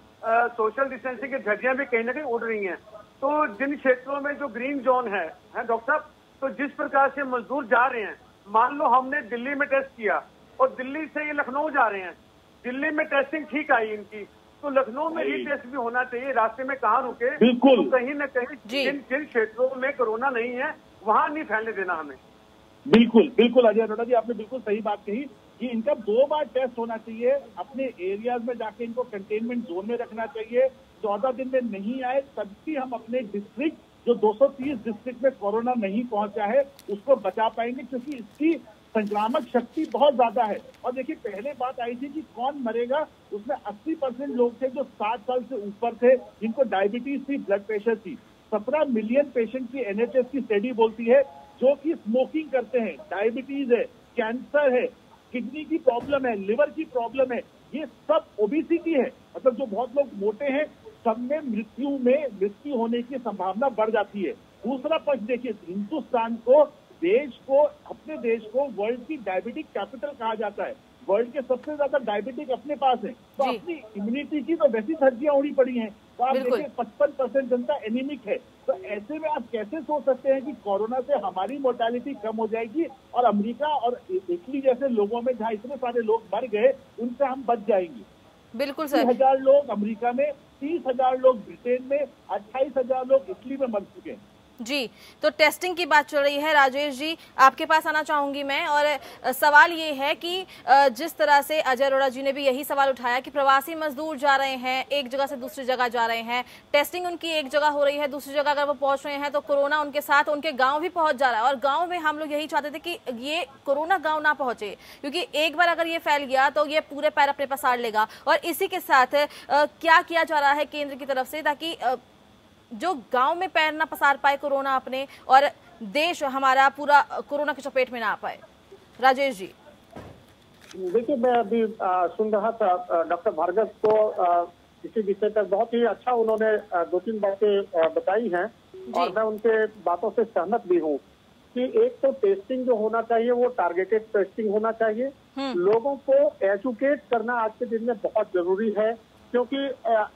सोशल डिस्टेंसिंग की धज्जियां भी कहीं ना कहीं उड़ रही हैं। तो जिन क्षेत्रों में जो ग्रीन जोन है डॉक्टर साहब, तो जिस प्रकार से मजदूर जा रहे हैं, मान लो हमने दिल्ली में टेस्ट किया और दिल्ली से ये लखनऊ जा रहे हैं, दिल्ली में टेस्टिंग ठीक आई इनकी, तो लखनऊ में रीटेस्ट भी होना चाहिए। रास्ते में कहाँ रुके, बिल्कुल, तो कहीं न कहीं जिन क्षेत्रों में कोरोना नहीं है वहां नहीं फैलने देना हमें। बिल्कुल बिल्कुल अजय अरोड़ा जी, आपने बिल्कुल सही बात कही कि इनका 2 बार टेस्ट होना चाहिए। अपने एरियाज में जाके इनको कंटेनमेंट जोन में रखना चाहिए। 14 दिन में नहीं आए तब भी हम अपने डिस्ट्रिक्ट, जो 230 डिस्ट्रिक्ट में कोरोना नहीं पहुंचा है, उसको बचा पाएंगे, क्योंकि इसकी संक्रामक शक्ति बहुत ज्यादा है। और देखिए पहले बात आई थी कि कौन मरेगा, उसमें 80% लोग थे जो 60 साल से ऊपर थे, जिनको डायबिटीज थी, ब्लड प्रेशर थी। 17 मिलियन पेशेंट की एनएचएस की स्टडी बोलती है जो कि स्मोकिंग करते हैं, डायबिटीज है, कैंसर है, किडनी की प्रॉब्लम है, लिवर की प्रॉब्लम है, ये सब ओबेसिटी है, मतलब जो बहुत लोग मोटे हैं, सब में मृत्यु होने की संभावना बढ़ जाती है। दूसरा पक्ष देखिए, हिंदुस्तान को, अपने देश को वर्ल्ड की डायबिटिक कैपिटल कहा जाता है। वर्ल्ड के सबसे ज्यादा डायबिटिक अपने पास है, तो अपनी इम्यूनिटी की तो वैसी धज्जियां उड़ी पड़ी हैं। तो आप देखिए 55% जनता एनीमिक है। तो ऐसे में आप कैसे सोच सकते हैं कि कोरोना से हमारी मोर्टेलिटी कम हो जाएगी और अमेरिका और इटली जैसे लोगों में जहां इतने सारे लोग मर गए उनसे हम बच जाएंगे। बिल्कुल सर। 30,000 लोग अमेरिका में, 30,000 लोग ब्रिटेन में, 28,000 लोग इटली में मर चुके हैं। जी, तो टेस्टिंग की बात चल रही है। राजेश जी, आपके पास आना चाहूंगी मैं, और सवाल ये है कि जिस तरह से अजय अरोड़ा जी ने भी यही सवाल उठाया कि प्रवासी मजदूर जा रहे हैं, एक जगह से दूसरी जगह जा रहे हैं, टेस्टिंग उनकी एक जगह हो रही है, दूसरी जगह अगर वो पहुंच रहे हैं तो कोरोना उनके साथ उनके गांव भी पहुंच जा रहा है। और गांव में हम लोग यही चाहते थे कि ये कोरोना गांव ना पहुंचे, क्योंकि एक बार अगर ये फैल गया तो ये पूरे पैर अपने पसार लेगा। और इसी के साथ क्या किया जा रहा है केंद्र की तरफ से, ताकि जो गांव में पैर ना पसार पाए कोरोना अपने, और देश हमारा पूरा कोरोना की चपेट में ना आ पाए। राजेश जी। देखिए, मैं अभी सुन रहा था डॉक्टर भार्गव को इसी विषय पर, बहुत ही अच्छा उन्होंने 2-3 बातें बताई हैं और मैं उनके बातों से सहमत भी हूँ कि एक तो टेस्टिंग जो होना चाहिए वो टारगेटेड टेस्टिंग होना चाहिए। लोगों को एजुकेट करना आज के दिन में बहुत जरूरी है, क्योंकि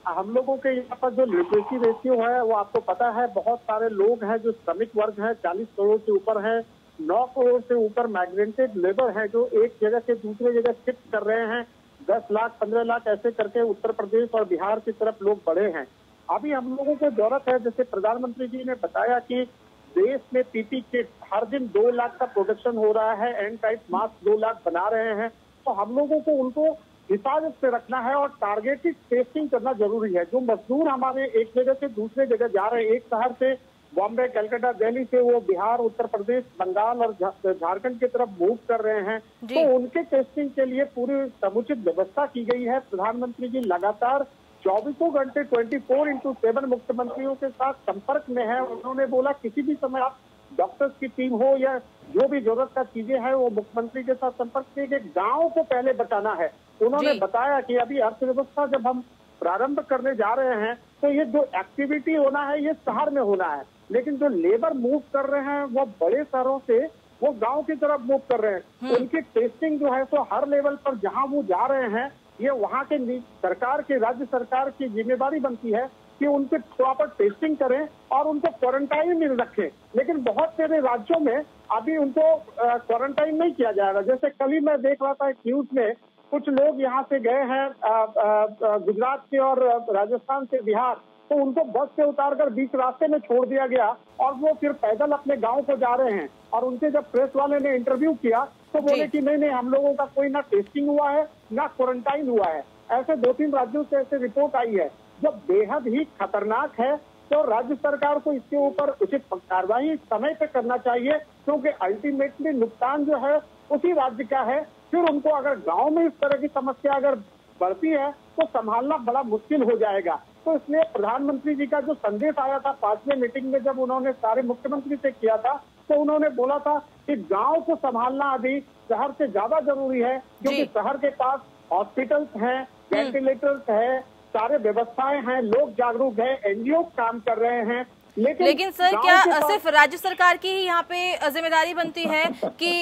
हम लोगों के यहाँ पर जो लिटरेसी रेशियो है वो आपको पता है, बहुत सारे लोग हैं जो श्रमिक वर्ग है, 40 करोड़ से ऊपर है, 9 करोड़ से ऊपर माइग्रेंटेड लेबर हैं जो एक जगह से दूसरे जगह शिफ्ट कर रहे हैं। 10 लाख 15 लाख ऐसे करके उत्तर प्रदेश और बिहार की तरफ लोग बढ़े हैं। अभी हम लोगों को जरूरत है, जैसे प्रधानमंत्री जी ने बताया कि देश में पीपी किट हर दिन 2 लाख का प्रोडक्शन हो रहा है, एंड टाइप मास्क 2 लाख बना रहे हैं। तो हम लोगों को उनको हिफाजत से रखना है और टारगेटेड टेस्टिंग करना जरूरी है। जो मजदूर हमारे एक जगह से दूसरे जगह जा रहे हैं, एक शहर से बॉम्बे, कलकत्ता, दिल्ली से वो बिहार, उत्तर प्रदेश, बंगाल और झारखंड की तरफ मूव कर रहे हैं, तो उनके टेस्टिंग के लिए पूरी समुचित व्यवस्था की गई है। प्रधानमंत्री जी लगातार 24 घंटे 24/7 मुख्यमंत्रियों के साथ संपर्क में है। उन्होंने बोला किसी भी समय आप डॉक्टर्स की टीम हो या जो भी जरूरत का चीजें हैं वो मुख्यमंत्री के साथ संपर्क किए। गांव को पहले बचाना है। उन्होंने बताया कि अभी अर्थव्यवस्था जब हम प्रारंभ करने जा रहे हैं तो ये जो एक्टिविटी होना है ये शहर में होना है, लेकिन जो लेबर मूव कर रहे हैं वो बड़े शहरों से वो गांव की तरफ मूव कर रहे हैं। उनकी टेस्टिंग जो है तो हर लेवल पर जहां वो जा रहे हैं, ये वहां के सरकार की, राज्य सरकार की जिम्मेदारी बनती है कि उनके प्रॉपर टेस्टिंग करें और उनको क्वारंटाइन में रखें। लेकिन बहुत सारे राज्यों में अभी उनको क्वारंटाइन नहीं किया जाएगा। जैसे कल ही मैं देख रहा था न्यूज में, कुछ लोग यहाँ से गए हैं गुजरात से और राजस्थान से बिहार, तो उनको बस से उतारकर बीच रास्ते में छोड़ दिया गया और वो फिर पैदल अपने गांव को जा रहे हैं। और उनसे जब प्रेस वाले ने इंटरव्यू किया तो बोले कि नहीं हम लोगों का कोई ना टेस्टिंग हुआ है ना क्वारंटाइन हुआ है। ऐसे 2-3 राज्यों से ऐसे रिपोर्ट आई है। जब बेहद ही खतरनाक है तो राज्य सरकार को इसके ऊपर उचित कार्रवाई समय पे करना चाहिए, क्योंकि अल्टीमेटली नुकसान जो है उसी राज्य का है। फिर उनको अगर गांव में इस तरह की समस्या अगर बढ़ती है तो संभालना बड़ा मुश्किल हो जाएगा। तो इसलिए प्रधानमंत्री जी का जो संदेश आया था 5वें मीटिंग में, जब उन्होंने सारे मुख्यमंत्री से किया था, तो उन्होंने बोला था कि गांव को संभालना अभी शहर से ज्यादा जरूरी है, क्योंकि शहर के पास हॉस्पिटल्स हैं, वेंटिलेटर्स है, सारे व्यवस्थाएं हैं, लोग जागरूक है, एनजीओ काम कर रहे हैं। लेकिन सर क्या सिर्फ राज्य सरकार की ही यहाँ पे जिम्मेदारी बनती है कि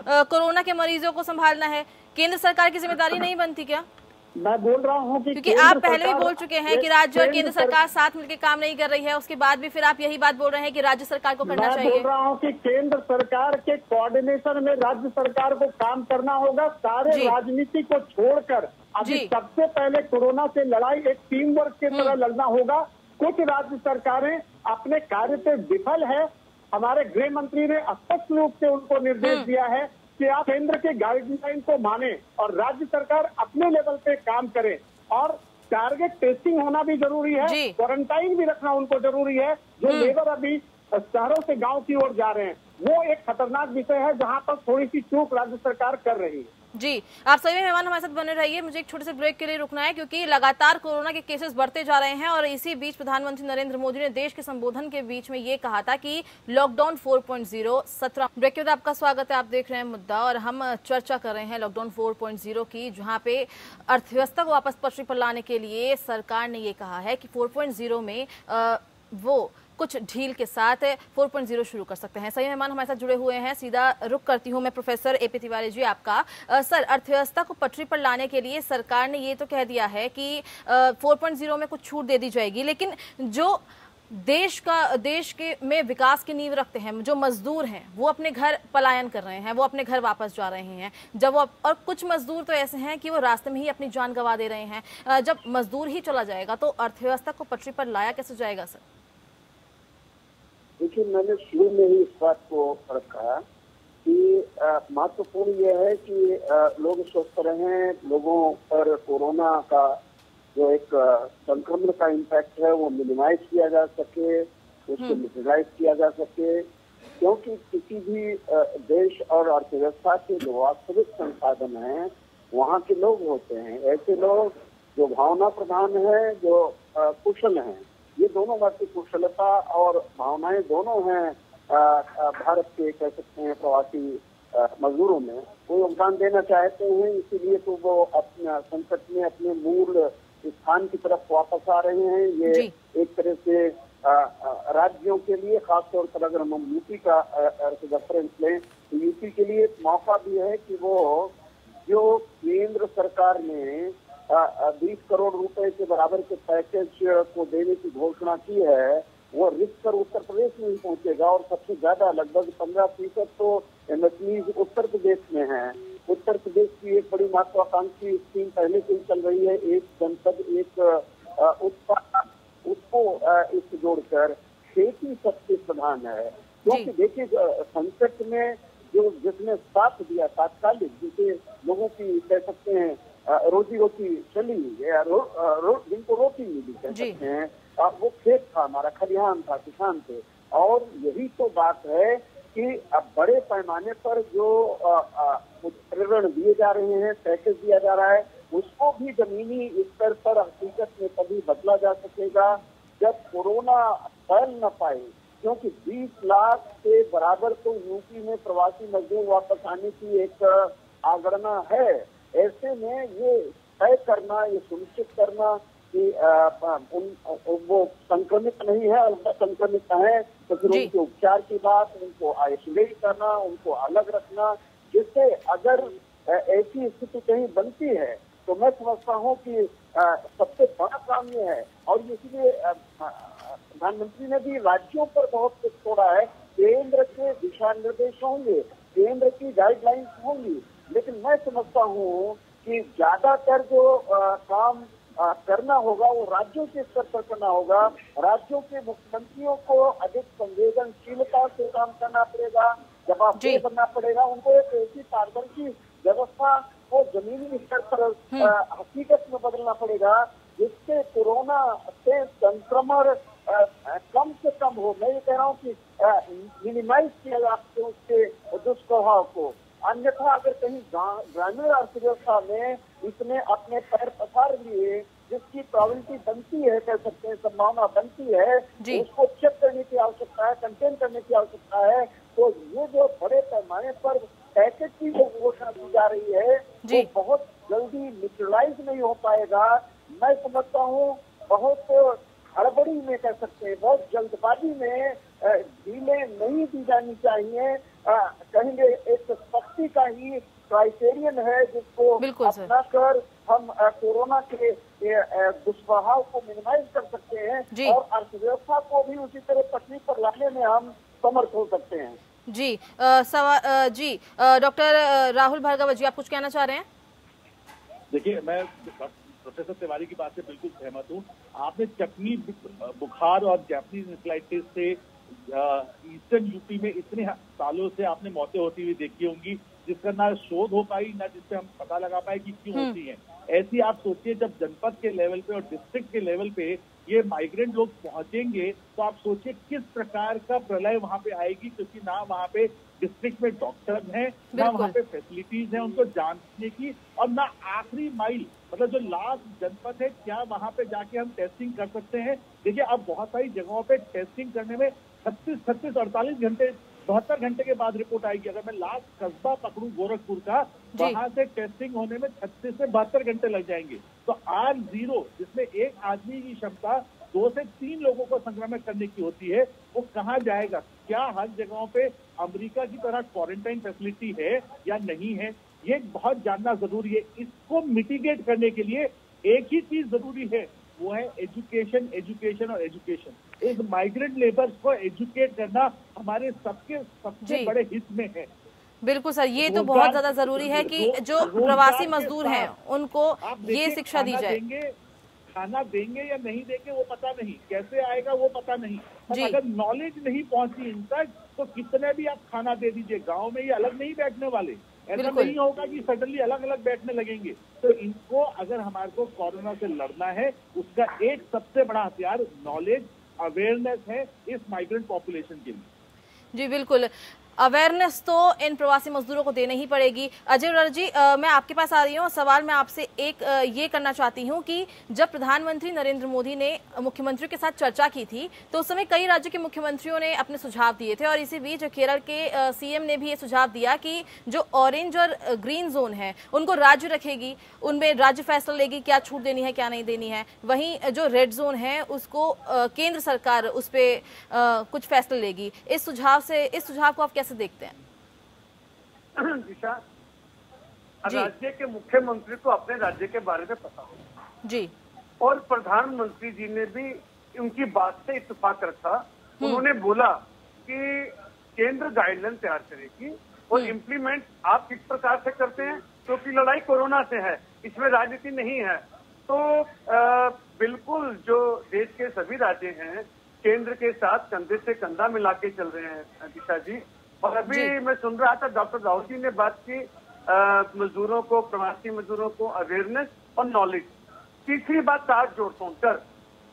कोरोना के मरीजों को संभालना है? केंद्र सरकार की जिम्मेदारी नहीं बनती क्या? मैं बोल रहा हूँ कि क्योंकि आप पहले भी बोल चुके हैं कि राज्य और केंद्र सरकार साथ मिलकर काम नहीं कर रही है, उसके बाद भी फिर आप यही बात बोल रहे हैं कि राज्य सरकार को करना चाहिए। मैं बोल रहा हूँ कि केंद्र सरकार के कोऑर्डिनेशन में राज्य सरकार को काम करना होगा। सारे राजनीति को छोड़कर अभी सबसे पहले कोरोना से लड़ाई एक टीम वर्क की तरह लड़ना होगा। कुछ राज्य सरकारें अपने कार्य से विफल है। हमारे गृह मंत्री ने स्पष्ट रूप से उनको निर्देश दिया है कि आप केंद्र के गाइडलाइन को माने और राज्य सरकार अपने लेवल पे काम करे। और टारगेट टेस्टिंग होना भी जरूरी है, क्वारंटाइन भी रखना उनको जरूरी है। जो लेबर अभी शहरों से गांव की ओर जा रहे हैं वो एक खतरनाक विषय है, जहां पर थोड़ी सी चूक राज्य सरकार कर रही है। जी, आप सभी मेहमान हमारे साथ बने रहिए। मुझे एक छोटे से ब्रेक के लिए रुकना है, क्योंकि लगातार कोरोना के केसेस बढ़ते जा रहे हैं और इसी बीच प्रधानमंत्री नरेंद्र मोदी ने देश के संबोधन के बीच में ये कहा था कि लॉकडाउन 4.0 17 ब्रेक के बाद आपका स्वागत है। आप देख रहे हैं मुद्दा और हम चर्चा कर रहे हैं लॉकडाउन 4.0 की, जहां पे अर्थव्यवस्था को वापस पटरी पर लाने के लिए सरकार ने ये कहा है कि 4.0 में वो कुछ ढील के साथ 4.0 शुरू कर सकते हैं। सही मेहमान हमारे साथ जुड़े हुए हैं, सीधा रुख करती हूं मैं प्रोफेसर एपी तिवारी जी आपका। सर, अर्थव्यवस्था को पटरी पर लाने के लिए सरकार ने ये तो कह दिया है कि 4.0 में कुछ छूट दे दी जाएगी, लेकिन जो देश के में विकास की नींव रखते हैं, जो मजदूर हैं वो अपने घर पलायन कर रहे हैं, वो अपने घर वापस जा रहे हैं। जब वो और कुछ मजदूर तो ऐसे हैं कि वो रास्ते में ही अपनी जान गंवा दे रहे हैं। जब मजदूर ही चला जाएगा तो अर्थव्यवस्था को पटरी पर लाया कैसे जाएगा सर? देखिए, मैंने शुरू में ही इस बात को रखा कि महत्वपूर्ण यह है कि लोग स्वस्थ रहें, लोगों पर कोरोना का जो एक संक्रमण का इम्पैक्ट है वो मिनिमाइज किया जा सके, उसको न्यूट्रलाइज किया जा सके, क्योंकि किसी भी देश और अर्थव्यवस्था के जो वास्तविक संसाधन हैं वहाँ के लोग होते हैं। ऐसे लोग जो भावना प्रधान है, जो कुशल हैं, ये दोनों बात की कुशलता और भावनाएं दोनों हैं भारत के, कह सकते हैं, प्रवासी मजदूरों में वो योगदान देना चाहते हैं। इसीलिए तो वो अपने संकट में अपने मूल स्थान की तरफ वापस आ रहे हैं। ये एक तरह से राज्यों के लिए, खासतौर पर अगर हम यूपी का रेफरेंस लें तो यूपी के लिए एक मौका भी है कि वो जो केंद्र सरकार ने 20 करोड़ रुपए के बराबर के पैकेज को देने की घोषणा की है, वो रिस्क कर उत्तर प्रदेश में ही पहुंचेगा। और सबसे ज्यादा लगभग 15% तो एमएसएमई उत्तर प्रदेश में है। उत्तर प्रदेश की एक बड़ी महत्वाकांक्षी स्कीम पहले से ही चल रही है, एक जनपद एक उत्पाद, उसको इससे जोड़कर खेती सबसे प्रधान है। क्योंकि देखिए संकट में जो जिसने साथ दिया तात्कालिक, जिसे लोगों की कह सकते हैं रोजी रोटी चली, जिनको रोटी मिली कह सकते हैं, वो खेत था हमारा, खलिहान था, किसान थे। और यही तो बात है कि अब बड़े पैमाने पर जो ऋण दिए जा रहे हैं, पैकेज दिया जा रहा है, उसको भी जमीनी स्तर पर हकीकत में तभी बदला जा सकेगा जब कोरोना फैल न पाए। क्योंकि 20 लाख के बराबर तो यूपी में प्रवासी मजदूर वापस आने की एक आगणना है। ऐसे में ये तय करना, ये सुनिश्चित करना कि वो संक्रमित नहीं है, अलग संक्रमित है, तो फिर उनके उपचार की बात, उनको आइसोलेट करना, उनको अलग रखना, जिससे अगर ऐसी स्थिति कहीं बनती है तो मैं समझता हूँ कि सबसे बड़ा काम ये है। और इसलिए प्रधानमंत्री ने भी राज्यों पर बहुत कुछ छोड़ा है। केंद्र के दिशा निर्देश होंगे, केंद्र की गाइडलाइंस होंगी, लेकिन मैं समझता हूँ कि ज्यादातर जो काम करना होगा वो राज्यों के स्तर पर करना होगा। राज्यों के मुख्यमंत्रियों को अधिक संवेदनशीलता से काम करना पड़ेगा, जवाबदेह बनना पड़ेगा। उनको एक ऐसी पारदर्शी व्यवस्था को जमीनी स्तर पर हकीकत में बदलना पड़ेगा जिससे कोरोना से संक्रमण कम से कम हो। मैं ये कह रहा हूँ कि मिनिमाइज किया जा सके उसके दुष्प्रभाव को। अन्यथा अगर कहीं ग्रामीण अर्थव्यवस्था में इसने अपने पैर पसार लिए, जिसकी प्रोबेबिलिटी बनती है, कह सकते हैं संभावना बनती है, उसको चेक करने की आवश्यकता है, कंटेन करने की आवश्यकता है। तो ये जो बड़े पैमाने पर पैकेज की जो घोषणा की जा रही है वो बहुत जल्दी न्यूट्रलाइज नहीं हो पाएगा। मैं समझता हूँ बहुत हड़बड़ी में कह सकते हैं, बहुत जल्दबाजी में ढीले नहीं दी जानी चाहिए। कहेंगे एक सख्ती का ही क्राइटेरियन है जिसको अपना कर हम कोरोना के दुष्प्रभाव को मिनिमाइज कर सकते हैं और अर्थव्यवस्था को भी उसी तरह पटरी पर लाने में हम समर्थ हो सकते हैं। जी डॉक्टर राहुल भार्गव जी, आप कुछ कहना चाह रहे हैं? देखिए, मैं प्रोफेसर तिवारी की बात से बिल्कुल सहमत हूँ। आपने चकनी बुखार और जैपनीज इंसेफेलाइटिस से ईस्टर्न यूपी में इतने सालों से आपने मौतें होती हुई देखी होंगी, जिसका ना शोध हो पाई, ना जिससे हम पता लगा पाए कि क्यों होती हैं। ऐसी आप सोचिए जब जनपद के लेवल पे और डिस्ट्रिक्ट के लेवल पे ये माइग्रेंट लोग पहुंचेंगे तो आप सोचिए किस प्रकार का प्रलय वहां पे आएगी, क्योंकि ना वहां पे डिस्ट्रिक्ट में डॉक्टर्स हैं, ना वहाँ पे फैसिलिटीज हैं उनको जांचने की, और ना आखिरी माइल मतलब जो लास्ट जनपद है, क्या वहां पे जाके हम टेस्टिंग कर सकते हैं। देखिए, अब बहुत सारी जगहों पे टेस्टिंग करने में 36, 48 घंटे, 72 घंटे के बाद रिपोर्ट आएगी। अगर मैं लास्ट कस्बा पकड़ूं गोरखपुर का, वहां से टेस्टिंग होने में 36 से 72 घंटे लग जाएंगे। तो R0 जिसमें एक आदमी की क्षमता 2 से 3 लोगों को संक्रमित करने की होती है, वो कहाँ जाएगा? क्या हर जगहों पे अमेरिका की तरह क्वारंटाइन फैसिलिटी है या नहीं है, ये बहुत जानना जरूरी है। इसको मिटिगेट करने के लिए एक ही चीज जरूरी है, वो है एजुकेशन, एजुकेशन और एजुकेशन। इस माइग्रेंट लेबर्स को एजुकेट करना हमारे सबसे बड़े हित में है। बिल्कुल सर, ये तो बहुत ज्यादा जरूरी है कि जो प्रवासी मजदूर हैं उनको ये शिक्षा दी जाए। खाना देंगे या नहीं देंगे वो पता नहीं, कैसे आएगा वो पता नहीं, पर अगर नॉलेज नहीं पहुंची इन तक तो कितने भी आप खाना दे दीजिए, गांव में ये अलग नहीं बैठने वाले। ऐसा नहीं होगा कि सडनली अलग अलग बैठने लगेंगे। तो इनको अगर हमारे को कोरोना से लड़ना है, उसका एक सबसे बड़ा हथियार नॉलेज, अवेयरनेस है इस माइग्रेंट पॉपुलेशन के लिए। जी बिल्कुल, अवेयरनेस तो इन प्रवासी मजदूरों को देनी ही पड़ेगी। अजय उराला जी, मैं आपके पास आ रही हूँ। सवाल मैं आपसे एक ये करना चाहती हूँ कि जब प्रधानमंत्री नरेंद्र मोदी ने मुख्यमंत्रियों के साथ चर्चा की थी तो उस समय कई राज्यों के मुख्यमंत्रियों ने अपने सुझाव दिए थे, और इसी बीच केरल के सीएम ने भी ये सुझाव दिया कि जो ऑरेंज और ग्रीन जोन है उनको राज्य रखेगी, उनमें राज्य फैसला लेगी क्या छूट देनी है क्या नहीं देनी है। वहीं जो रेड जोन है उसको केंद्र सरकार उस पर कुछ फैसला लेगी। इस सुझाव को आप कैसे देखते हैं? दिशा, राज्य के मुख्यमंत्री को अपने राज्य के बारे में पता हो जी, और प्रधानमंत्री जी ने भी उनकी बात से इत्तेफाक रखा। उन्होंने बोला कि केंद्र गाइडलाइन तैयार करेगी और इम्प्लीमेंट आप किस प्रकार से करते हैं, क्योंकि लड़ाई कोरोना से है, इसमें राजनीति नहीं है। तो बिल्कुल जो देश के सभी राज्य हैं केंद्र के साथ कंधे से कंधा मिला के चल रहे हैं दिशा जी। और अभी मैं सुन रहा था डॉक्टर राहुल जी ने बात की मजदूरों को, प्रवासी मजदूरों को अवेयरनेस और नॉलेज। तीसरी बात साथ जोड़ता हूँ सर,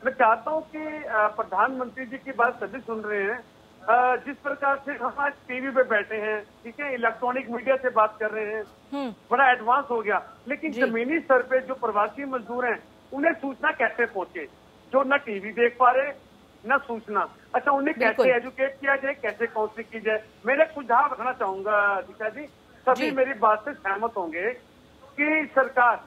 मैं चाहता हूँ कि प्रधानमंत्री जी की बात सभी सुन रहे हैं। जिस प्रकार से हम आज टीवी पे बैठे हैं, ठीक है, इलेक्ट्रॉनिक मीडिया से बात कर रहे हैं, बड़ा एडवांस हो गया, लेकिन जमीनी स्तर पे जो प्रवासी मजदूर हैं उन्हें सूचना कैसे पहुंचे, जो न टीवी देख पा रहे न सूचना। अच्छा, उन्हें कैसे एजुकेट किया जाए, कैसे काउंसलिंग की जाए। मेरा सुझाव रखना चाहूंगा दिशा जी, सभी मेरी बात से सहमत होंगे कि सरकार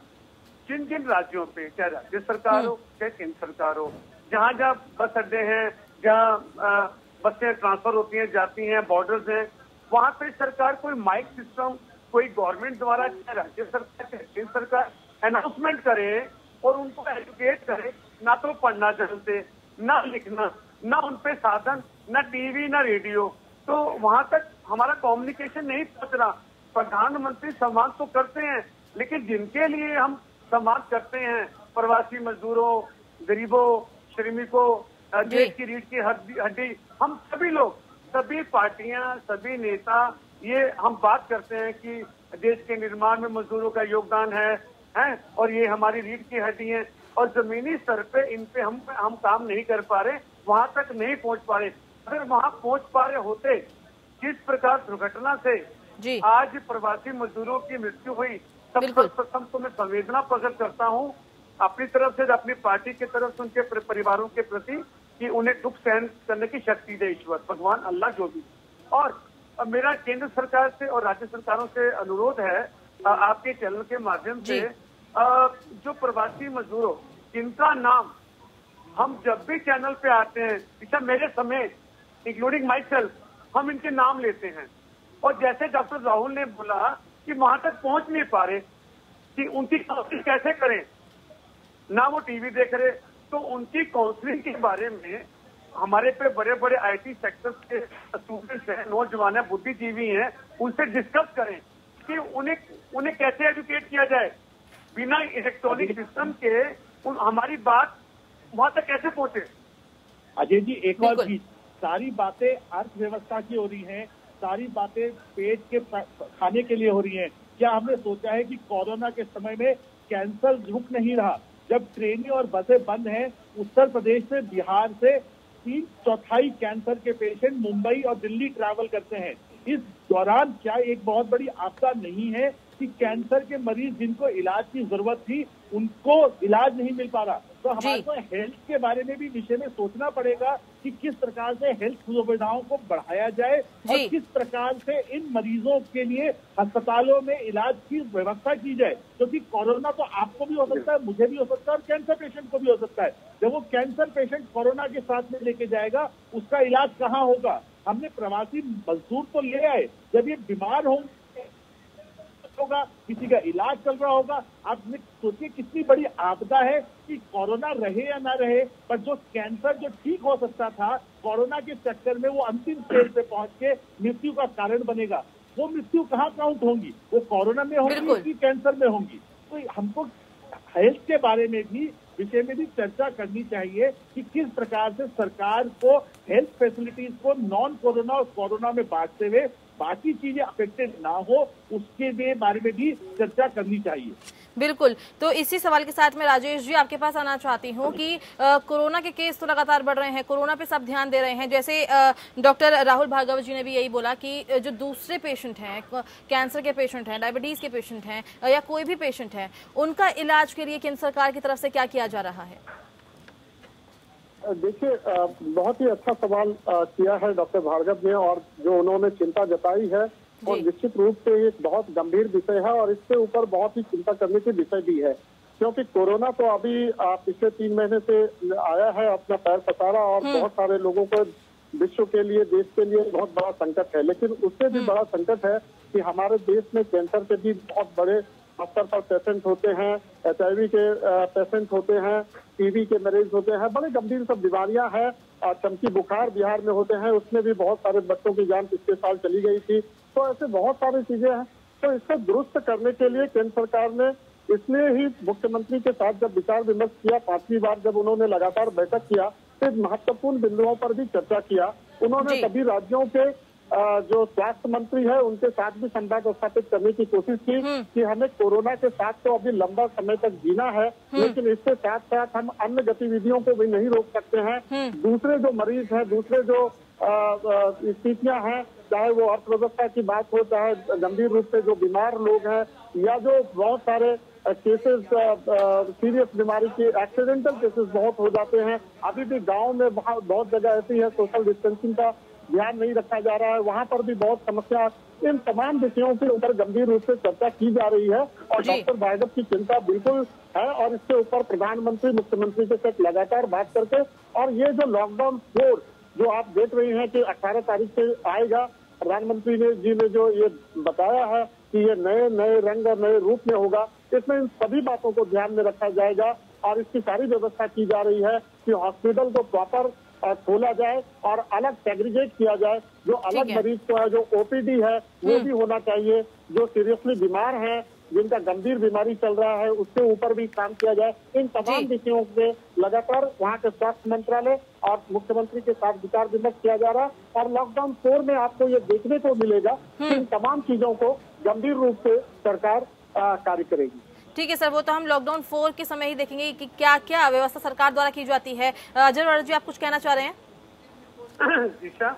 जिन जिन राज्यों पे, चाहे राज्य सरकार हो चाहे केंद्र सरकार हो, जहाँ जहाँ बस अड्डे हैं, जहाँ बसें ट्रांसफर होती हैं, जाती हैं, बॉर्डर्स हैं, वहाँ पे सरकार कोई माइक सिस्टम, कोई गवर्नमेंट द्वारा, चाहे राज्य सरकार चाहे केंद्र सरकार अनाउंसमेंट करे और उनको एजुकेट करे। ना तो पढ़ना जानते, ना लिखना, ना उन पे साधन, ना टीवी ना रेडियो, तो वहां तक हमारा कम्युनिकेशन नहीं पहुंच रहा। प्रधानमंत्री संवाद तो करते हैं, लेकिन जिनके लिए हम संवाद करते हैं, प्रवासी मजदूरों, गरीबों, श्रमिकों, देश की रीढ़ की हड्डी, हम सभी लोग, सभी पार्टियां, सभी नेता, ये हम बात करते हैं कि देश के निर्माण में मजदूरों का योगदान है और ये हमारी रीढ़ की हड्डी है। और जमीनी स्तर पे इन पे हम काम नहीं कर पा रहे, वहां तक नहीं पहुंच पा रहे। अगर वहां पहुंच पा रहे होते, जिस प्रकार दुर्घटना से आज प्रवासी मजदूरों की मृत्यु हुई, सर्वप्रथम तो मैं संवेदना प्रकट करता हूं अपनी तरफ से, अपनी पार्टी की तरफ से उनके परिवारों के प्रति कि उन्हें दुख सहन करने की शक्ति दे ईश्वर, भगवान, अल्लाह, जो भी। और मेरा केंद्र सरकार से और राज्य सरकारों से अनुरोध है आपके चैनल के माध्यम से, जो प्रवासी मजदूरों जिनका नाम हम जब भी चैनल पे आते हैं, इसका मेरे समेत इंक्लूडिंग माई सेल्फ, हम इनके नाम लेते हैं। और जैसे डॉक्टर राहुल ने बोला कि वहां तक पहुंच नहीं पा रहे कि उनकी काउंसलिंग कैसे करें, ना वो टीवी देख रहे, तो उनकी काउंसलिंग के बारे में हमारे पे बड़े बड़े आईटी सेक्टर के स्टूडेंट्स हैं, नौजवान हैं, बुद्धिजीवी हैं, उनसे डिस्कस करें कि उन्हें कैसे एजुकेट किया जाए। बिना इलेक्ट्रॉनिक सिस्टम के हमारी बात वहां तक कैसे पहुंचे। अजय जी, एक और चीज, सारी बातें अर्थव्यवस्था की हो रही हैं, सारी बातें पेट के खाने के लिए हो रही हैं। क्या हमने सोचा है कि कोरोना के समय में कैंसर रुक नहीं रहा? जब ट्रेनें और बसें बंद हैं, उत्तर प्रदेश से, बिहार से 3/4 कैंसर के पेशेंट मुंबई और दिल्ली ट्रैवल करते हैं। इस दौरान क्या एक बहुत बड़ी आपदा नहीं है कि कैंसर के मरीज जिनको इलाज की जरूरत थी उनको इलाज नहीं मिल पा रहा? तो हमारे को हेल्थ के बारे में भी विषय में सोचना पड़ेगा कि किस प्रकार से हेल्थ सुविधाओं को बढ़ाया जाए और किस प्रकार से इन मरीजों के लिए अस्पतालों में इलाज की व्यवस्था की जाए। क्योंकि कोरोना तो आपको भी हो सकता है, मुझे भी हो सकता है और कैंसर पेशेंट को भी हो सकता है। जब वो कैंसर पेशेंट कोरोना के साथ में लेके जाएगा, उसका इलाज कहाँ होगा? हमने प्रवासी मजदूर तो ले आए, जब ये बीमार होंगे होगा, किसी का इलाज चल रहा होगा, आप सोचिए कितनी बड़ी आपदा है कि कोरोना रहे या ना रहे, पर जो कैंसर जो ठीक हो सकता था, कोरोना के चक्कर में वो अंतिम स्टेज पे पहुंच के मृत्यु का कारण बनेगा। वो मृत्यु कहाँ काउंट होंगी? वो कोरोना में होंगी कि कैंसर में होंगी? तो हमको हेल्थ के बारे में भी विषय में भी चर्चा करनी चाहिए कि किस प्रकार से सरकार को हेल्थ फैसिलिटीज को नॉन कोरोना और कोरोना में बांटते हुए बाकी चीजें अफेक्टेड ना हो, उसके बारे में भी चर्चा करनी चाहिए। बिल्कुल। तो इसी सवाल के साथ मैं राजेश जी आपके पास आना चाहती हूँ कि कोरोना के केस तो लगातार बढ़ रहे हैं, कोरोना पे सब ध्यान दे रहे हैं। जैसे डॉक्टर राहुल भार्गव जी ने भी यही बोला कि जो दूसरे पेशेंट हैं, कैंसर के पेशेंट हैं, डायबिटीज के पेशेंट हैं या कोई भी पेशेंट है, उनका इलाज के लिए केंद्र सरकार की तरफ से क्या किया जा रहा है? देखिए, बहुत ही अच्छा सवाल किया है डॉक्टर भार्गव ने, और जो उन्होंने चिंता जताई है और निश्चित रूप से एक बहुत गंभीर विषय है और इसके ऊपर बहुत ही चिंता करने की विषय भी है। क्योंकि कोरोना तो अभी पिछले 3 महीने से आया है, अपना पैर पसारा और बहुत सारे लोगों को, विश्व के लिए, देश के लिए बहुत बड़ा संकट है। लेकिन उससे भी बड़ा संकट है कि हमारे देश में कैंसर के भी बहुत बड़े स्तर पर पेशेंट होते हैं, HIV के पेशेंट होते हैं, TB के मरीज होते हैं, बड़े गंभीर सब बीमारियां हैं। चमकी बुखार बिहार में होते हैं, उसमें भी बहुत सारे बच्चों की जान पिछले साल चली गई थी। तो ऐसे बहुत सारी चीजें हैं। तो इसको दुरुस्त करने के लिए केंद्र सरकार ने इसलिए ही मुख्यमंत्री के साथ जब विचार विमर्श किया, 5वीं बार जब उन्होंने लगातार बैठक किया, तो महत्वपूर्ण बिंदुओं पर भी चर्चा किया। उन्होंने सभी राज्यों के जो स्वास्थ्य मंत्री है उनके साथ भी संवाद स्थापित करने की कोशिश की कि हमें कोरोना के साथ तो अभी लंबा समय तक जीना है, लेकिन इसके साथ साथ हम अन्य गतिविधियों को भी नहीं रोक सकते हैं। दूसरे जो मरीज हैं, दूसरे जो स्थितियां हैं, चाहे वो अर्थव्यवस्था की बात हो, चाहे गंभीर रूप से जो बीमार लोग हैं, या जो बहुत सारे केसेस सीरियस बीमारी के एक्सीडेंटल केसेस बहुत हो जाते हैं। अभी भी गांव में बहुत जगह ऐसी है सोशल डिस्टेंसिंग का ध्यान नहीं रखा जा रहा है, वहां पर भी बहुत समस्या। इन तमाम विषयों के ऊपर गंभीर रूप से चर्चा की जा रही है और डॉक्टर भार्गव की चिंता बिल्कुल है और इसके ऊपर प्रधानमंत्री मुख्यमंत्री के साथ लगातार बात करके, और ये जो लॉकडाउन 4 जो आप देख रही हैं कि 18 तारीख से आएगा, प्रधानमंत्री जी ने जो ये बताया है कि ये नए रंग और नए रूप में होगा, इसमें इन सभी बातों को ध्यान में रखा जाएगा और इसकी सारी व्यवस्था की जा रही है कि हॉस्पिटल को प्रॉपर खोला जाए और अलग सेग्रीगेट किया जाए। जो अलग मरीज को है, जो OPD है, वो भी होना चाहिए। जो सीरियसली बीमार है, जिनका गंभीर बीमारी चल रहा है, उसके ऊपर भी काम किया जाए। इन तमाम विषयों पे लगातार वहाँ के स्वास्थ्य मंत्रालय और मुख्यमंत्री के साथ विचार विमर्श किया जा रहा है और लॉकडाउन 4 में आपको ये देखने को मिलेगा कि इन तमाम चीजों को गंभीर रूप से सरकार कार्य करेगी। ठीक है सर, वो तो हम लॉकडाउन 4 के समय ही देखेंगे कि क्या क्या व्यवस्था सरकार द्वारा की जाती है। अजय जी, आप कुछ कहना चाह रहे हैं? दिशा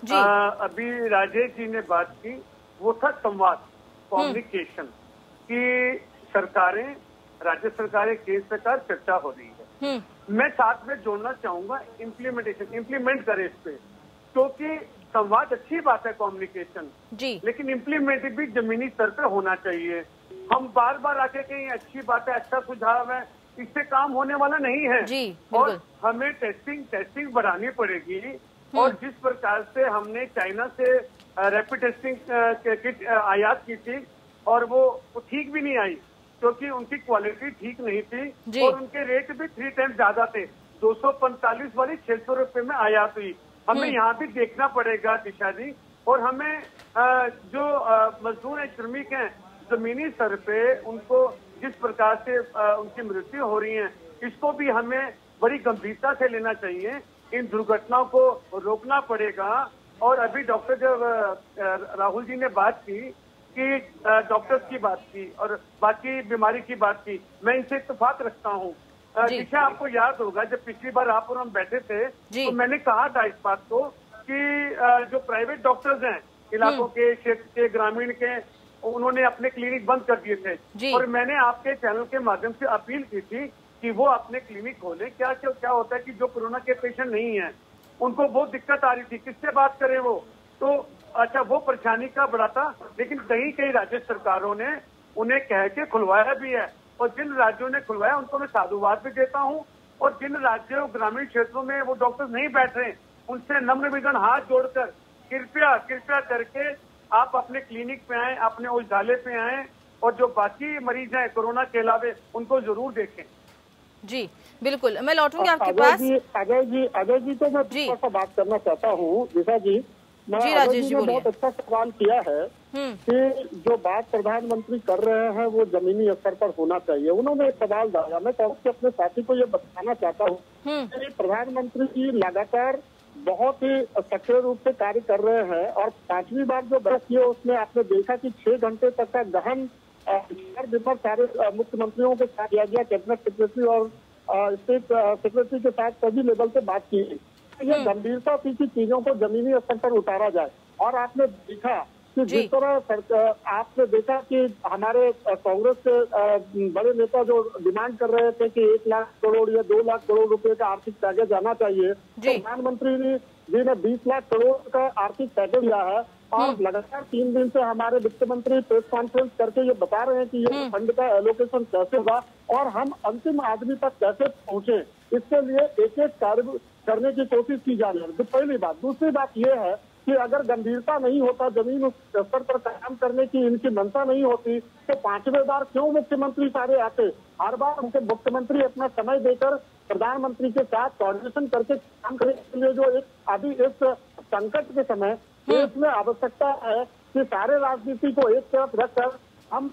जी, अभी राजेश जी ने बात की, वो था संवाद, कम्युनिकेशन की सरकारें, राज्य सरकारें, केंद्र सरकार चर्चा हो रही है। मैं साथ में जोड़ना चाहूंगा इम्प्लीमेंट करे इस पे, क्योंकि संवाद अच्छी बात है कम्युनिकेशन जी, लेकिन इम्प्लीमेंट भी जमीनी स्तर पे होना चाहिए। हम बार बार आके कहीं अच्छी बात है, अच्छा सुझाव है, इससे काम होने वाला नहीं है जी, और हमें टेस्टिंग बढ़ानी पड़ेगी। और जिस प्रकार से हमने चाइना से रैपिड टेस्टिंग किट आयात की थी और वो ठीक भी नहीं आई, क्योंकि उनकी क्वालिटी ठीक नहीं थी और उनके रेट भी 3 टाइम्स ज्यादा थे। 245 वाली 600 रुपए में आयात हुई। हमें यहाँ भी देखना पड़ेगा दिशा जी, और हमें जो मजदूर है, श्रमिक हैं, जमीनी स्तर पे उनको जिस प्रकार से उनकी मृत्यु हो रही है, इसको भी हमें बड़ी गंभीरता से लेना चाहिए। इन दुर्घटनाओं को रोकना पड़ेगा। और अभी डॉक्टर जब राहुल जी ने बात की कि डॉक्टर्स की बात की और बाकी बीमारी की बात की, मैं इनसे इत्तेफाक रखता हूँ। दिशा, आपको याद होगा जब पिछली बार आप और हम बैठे थे तो मैंने कहा था इस बात को कि जो प्राइवेट डॉक्टर्स हैं इलाकों के, क्षेत्र के, ग्रामीण के, उन्होंने अपने क्लिनिक बंद कर दिए थे और मैंने आपके चैनल के माध्यम से अपील की थी कि वो अपने क्लिनिक खोलें। क्या होता है कि जो कोरोना के पेशेंट नहीं है उनको बहुत दिक्कत आ रही थी, किससे बात करें वो, तो अच्छा वो परेशानी का बड़ा था। लेकिन कई राज्य सरकारों ने उन्हें कह के खुलवाया भी है, और जिन राज्यों ने खुलवाया उनको मैं साधुवाद भी देता हूँ। और जिन राज्यों ग्रामीण क्षेत्रों में वो डॉक्टर नहीं बैठ रहे, उनसे नम्र निवेदन हाथ जोड़कर कृपया करके आप अपने क्लिनिक पे आए, अपने औषधालय पे आए, और जो बाकी मरीज हैं कोरोना के अलावा उनको जरूर देखें। जी बिल्कुल, मैं लौटूंगी आपके पास। अजय जी तो मैं थोड़ा सा बात करना चाहता हूँ। दिशा जी, राजेश जी ने बहुत अच्छा सवाल किया है कि जो बात प्रधानमंत्री कर रहे हैं वो जमीनी स्तर पर होना चाहिए। उन्होंने एक सवाल डाला, मैं अपने साथी को ये बताना चाहता हूँ कि प्रधानमंत्री जी लगातार बहुत ही सक्रिय रूप से कार्य कर रहे हैं और 5वीं बार जो बैठक की है उसमें आपने देखा कि 6 घंटे तक का गहन विमर्श सारे मुख्यमंत्रियों के साथ किया गया। कैबिनेट सेक्रेटरी और स्टेट सेक्रेटरी के साथ सभी लेवल पे बात की गई। ये गंभीरता थी कि चीजों को जमीनी स्तर पर उतारा जाए। और आपने देखा कि जिस तरह आपने देखा कि हमारे कांग्रेस के बड़े नेता जो डिमांड कर रहे थे कि 1 लाख करोड़ या 2 लाख करोड़ रुपए का आर्थिक पैकेज आना चाहिए, तो प्रधानमंत्री जी ने 20 लाख करोड़ का आर्थिक पैकेज लिया है। और लगातार 3 दिन से हमारे वित्त मंत्री प्रेस कॉन्फ्रेंस करके ये बता रहे हैं कि ये फंड का एलोकेशन कैसे होगा और हम अंतिम आदमी तक कैसे पहुंचे, इसके लिए एक कार्य करने की कोशिश की जा रही है। तो पहली बात। दूसरी बात ये है कि अगर गंभीरता नहीं होता, जमीन स्तर पर काम करने की इनकी मंशा नहीं होती, तो 5वें बार क्यों मुख्यमंत्री सारे आते? हर बार उनके मुख्यमंत्री अपना समय देकर प्रधानमंत्री के साथ कोऑर्डिनेशन करके काम करने के लिए जो एक अभी इस संकट के समय देश में आवश्यकता है कि सारे राजनीति को एक तरफ रखकर हम,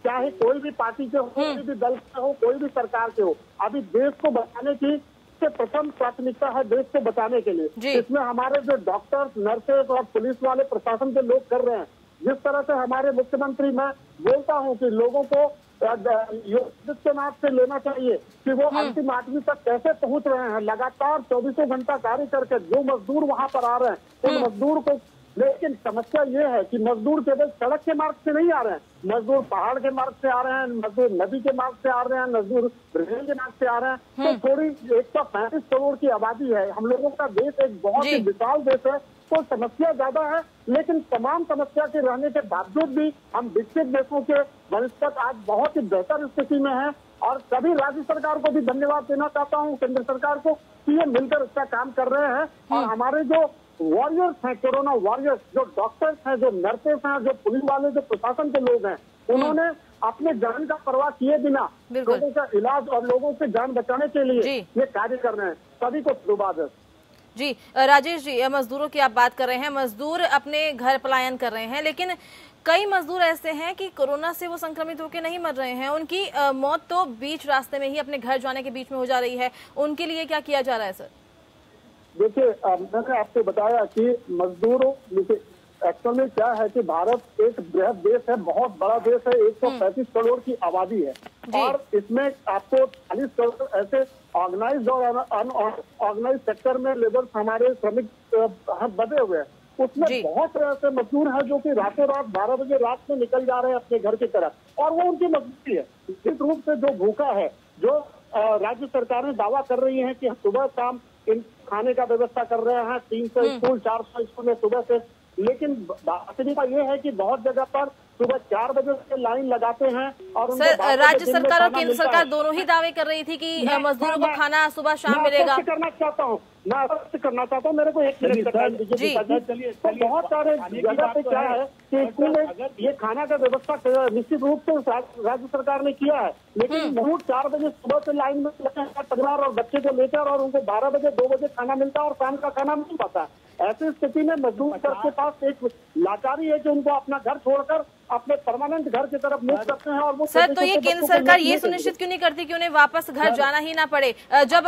चाहे कोई भी पार्टी के हो, कोई भी दल के हो, कोई भी सरकार के हो, अभी देश को बचाने की प्रथम प्राथमिकता है देश को बचाने के लिए। इसमें हमारे जो डॉक्टर्स, नर्सेस और पुलिस वाले प्रशासन के लोग कर रहे हैं, जिस तरह से हमारे मुख्यमंत्री, मैं बोलता हूं कि लोगों को आदित्यनाथ से लेना चाहिए कि वो अंतिम आदमी तक कैसे पहुंच रहे हैं। लगातार 24 घंटा कार्य करके जो मजदूर वहां पर आ रहे हैं, उन मजदूर को, लेकिन समस्या ये है कि मजदूर केवल सड़क के मार्ग से नहीं आ रहे हैं, मजदूर पहाड़ के मार्ग से आ रहे हैं, मजदूर नदी के मार्ग से आ रहे हैं, मजदूर रेल के मार्ग से आ रहे हैं। तो थोड़ी 135 करोड़ की आबादी है, हम लोगों का देश एक बहुत ही विशाल देश है, तो समस्या ज्यादा है। लेकिन तमाम समस्या के रहने के बावजूद भी हम विकसित देशों के बनस्पत आज बहुत ही बेहतर स्थिति में है। और सभी राज्य सरकार को भी धन्यवाद देना चाहता हूँ, केंद्र सरकार को, कि ये मिलकर इसका काम कर रहे हैं। और हमारे जो वॉरियर्स हैं, कोरोना वॉरियर्स, जो डॉक्टर्स हैं, जो नर्सेस हैं, जो पुलिस वाले, जो प्रशासन के लोग हैं, उन्होंने अपने जान का परवाह किए बिना लोगों का इलाज और लोगों से जान बचाने के लिए ये कार्य कर रहे हैं। सभी को धन्यवाद जी। राजेश जी, मजदूरों की आप बात कर रहे हैं, मजदूर अपने घर पलायन कर रहे हैं, लेकिन कई मजदूर ऐसे हैं कि कोरोना से वो संक्रमित होकर नहीं मर रहे हैं, उनकी मौत तो बीच रास्ते में ही अपने घर जाने के बीच में हो जा रही है। उनके लिए क्या किया जा रहा है सर? देखिए, मैंने आपको बताया कि मजदूरों, एक्चुअल में क्या है कि भारत एक बृहद देश है, बहुत बड़ा देश है, 135 करोड़ की आबादी है, और इसमें आपको 40 करोड़ ऐसे ऑर्गेनाइज्ड और अनऑर्गेनाइज सेक्टर में लेबर हमारे श्रमिक बने हुए हैं। उसमें बहुत ऐसे मजदूर हैं जो कि रातों रात 12 बजे रात में निकल जा रहे हैं अपने घर की तरफ, और वो उनकी मजबूरी है। निश्चित रूप से जो भूखा है, जो राज्य सरकारें दावा कर रही है कि सुबह शाम इन खाने का व्यवस्था कर रहे हैं, 300 स्कूल, 400 स्कूल में सुबह से, लेकिन वास्तविकता ये है कि बहुत जगह पर सुबह 4 बजे से लाइन लगाते हैं। और सर, राज्य सरकार और केंद्र सरकार दोनों ही दावे कर रही थी कि मजदूरों को खाना सुबह शाम मिलेगा। करना चाहता हूँ, मेरे को 1 मिनट चलिए। तो बहुत सारे जगह पे क्या है कि स्कूल में ये खाना का व्यवस्था निश्चित रूप से राज्य सरकार ने किया है, लेकिन बहुत 4 बजे सुबह से लाइन में लगे हैं परिवार और बच्चे को लेकर, और उनको 12 बजे 2 बजे खाना मिलता है और शाम का खाना नहीं पाता। ऐसी स्थिति में मजदूर के पास एक लाचारी है कि उनको अपना घर छोड़कर अपने परमानेंट घर की तरफ मूव करते हैं। और वो सर, तो ये केंद्र सरकार ये सुनिश्चित क्यों नहीं करती कि उन्हें वापस घर जाना ही ना पड़े? जब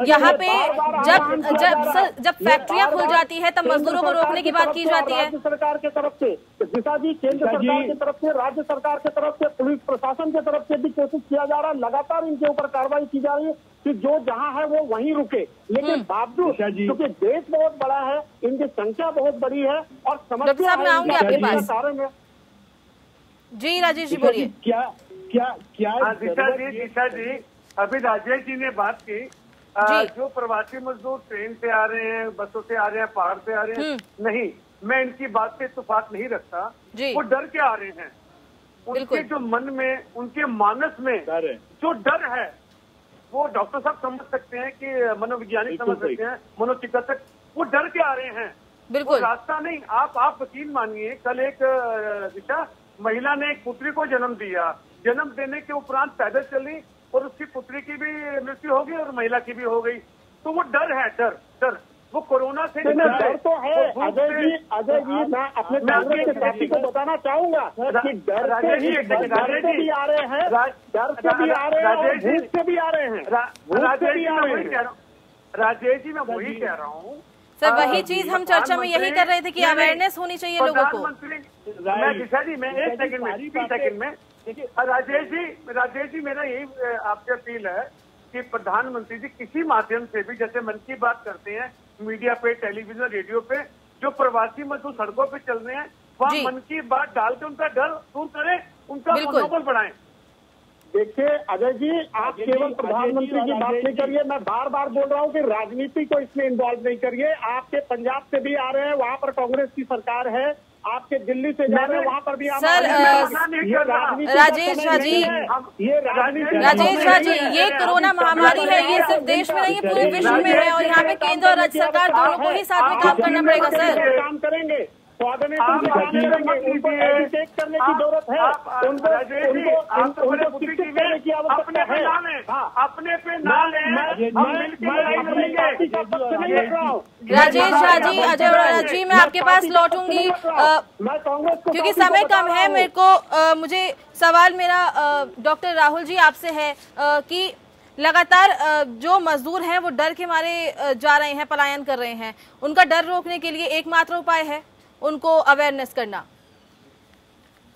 यहाँ पे जब फैक्ट्रियां खुल जाती है तब मजदूरों को रोकने की बात की जाती है। राज्य सरकार की तरफ से, दिशा जी, केंद्र सरकार की तरफ से, राज्य सरकार की तरफ से, पुलिस प्रशासन की तरफ से भी कोशिश किया जा रहा है, लगातार इनके ऊपर कार्रवाई की जा रही है कि जो जहाँ है वो वहीं रुके। लेकिन बावजूद, क्योंकि देश बहुत बड़ा है, इनकी संख्या बहुत बड़ी है, और समस्या मैं आऊंगी आपके पास। जी राजेश जी, बोलिए। क्या दिशा जी, अभी राजेश जी ने बात की, जो प्रवासी मजदूर ट्रेन से आ रहे हैं, बसों से आ रहे हैं, पहाड़ से आ रहे हैं, नहीं, मैं इनकी बात से इत्तेफाक नहीं रखता। वो डर के आ रहे हैं, उनके जो मन में, उनके मानस में जो डर है, वो डॉक्टर साहब समझ सकते हैं कि मनोवैज्ञानिक समझ सकते हैं, मनोचिकित्सक, वो डर के आ रहे हैं। बिल्कुल रास्ता नहीं। आप यकीन मानिए, कल एक दिशा महिला ने एक पुत्री को जन्म दिया, जन्म देने के उपरांत पैदल चली और उसकी पुत्री की भी मृत्यु हो गई और महिला की भी हो गई। तो वो डर है, डर वो कोरोना से डर तो है। अजय जी, मैं अपने कांग्रेस के साथी को बताना चाहूंगा कि डर से भी आ रहे हैं, डर से भी आ रहे हैं, भूख से भी आ रहे हैं, राजेश जी, मैं वही कह रहा हूँ सर। वही चीज हम चर्चा में यही कर रहे थे कि अवेयरनेस होनी चाहिए लोगों को। मैं दिशा जी, मैं 1 सेकंड में राजेश जी, मेरा यही आपसे अपील है कि प्रधानमंत्री जी किसी माध्यम से भी, जैसे मन की बात करते हैं मीडिया पे, टेलीविजन, रेडियो पे, जो प्रवासी मजदूर सड़कों पे चल रहे हैं, वहाँ मन की बात डाल के उनका डर दूर करें, उनका मनोबल बढ़ाएं। देखिए अजय जी, आप केवल प्रधानमंत्री की बात नहीं करिए, मैं बार बार बोल रहा हूँ कि राजनीति को इसमें इन्वॉल्व नहीं करिए। आपके पंजाब से भी आ रहे हैं, वहाँ पर कांग्रेस की सरकार है, आपके दिल्ली से जा रहे हैं वहाँ पर भी सर राजेश झा जी, राजेश झा जी, ये कोरोना महामारी है, ये सिर्फ देश में नहीं है पूरे विश्व में है, और यहाँ पे केंद्र और राज्य सरकार दोनों को ही साथ में काम करना पड़ेगा सर। काम करेंगे तो आगे उनको एजुकेट करने की जरूरत है, उनको शिक्षित करने की आवश्यकता है। अपने पे ना राजेश झा जी, अजय अरोड़ा जी, मैं आपके पास लौटूंगी क्योंकि समय कम है मेरे को। मुझे सवाल मेरा डॉक्टर राहुल जी आपसे है कि लगातार जो मजदूर हैं वो डर के मारे जा रहे हैं, पलायन कर रहे हैं, उनका डर रोकने के लिए एकमात्र उपाय है उनको अवेयरनेस करना।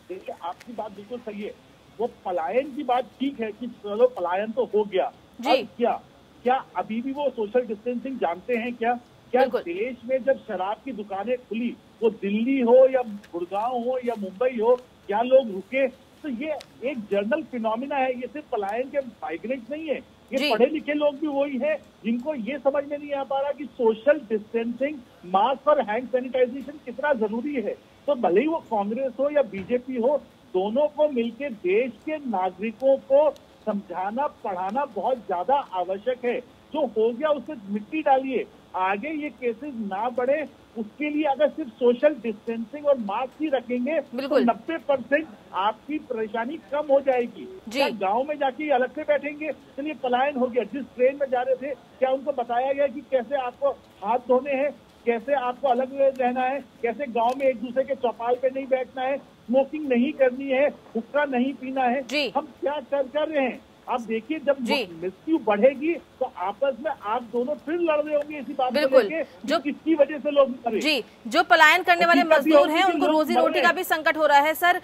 देखिए, आपकी बात बिल्कुल सही है, वो पलायन की बात ठीक है कि चलो पलायन तो हो गया जी, क्या अभी भी वो सोशल डिस्टेंसिंग जानते हैं? क्या देश में जब शराब की दुकानें खुली, वो दिल्ली हो या गुड़गांव हो या मुंबई हो, क्या लोग रुके? तो ये एक जनरल फिनोमिना है, ये सिर्फ पलायन के माइग्रेंट्स नहीं है, ये पढ़े लिखे लोग भी वही है जिनको ये समझ में नहीं आ पा रहा कि सोशल डिस्टेंसिंग, मास्क और हैंड सैनिटाइजेशन कितना जरूरी है। तो भले ही वो कांग्रेस हो या बीजेपी हो, दोनों को मिलकर देश के नागरिकों को समझाना पढ़ाना बहुत ज्यादा आवश्यक है। जो हो गया उससे मिट्टी डालिए, आगे ये केसेस ना बढ़े, उसके लिए अगर सिर्फ सोशल डिस्टेंसिंग और मास्क ही रखेंगे तो 90% आपकी परेशानी कम हो जाएगी। क्या गांव में जाके अलग से बैठेंगे? चलिए पलायन हो गया, जिस ट्रेन में जा रहे थे क्या उनको बताया गया कि कैसे आपको हाथ धोने हैं, कैसे आपको अलग रहना है, कैसे गांव में एक दूसरे के चौपाल पे नहीं बैठना है, स्मोकिंग नहीं करनी है, हुक्का नहीं पीना है? हम क्या कर रहे हैं? आप देखिए, जब मृत्यु बढ़ेगी तो आपस में आप दोनों फिर लड़ रहे होंगे इसी बात को लेके जो किसकी वजह से लोग मरे। जी, जो पलायन करने वाले मजदूर हैं उनको रोजी रोटी का भी संकट हो रहा है सर।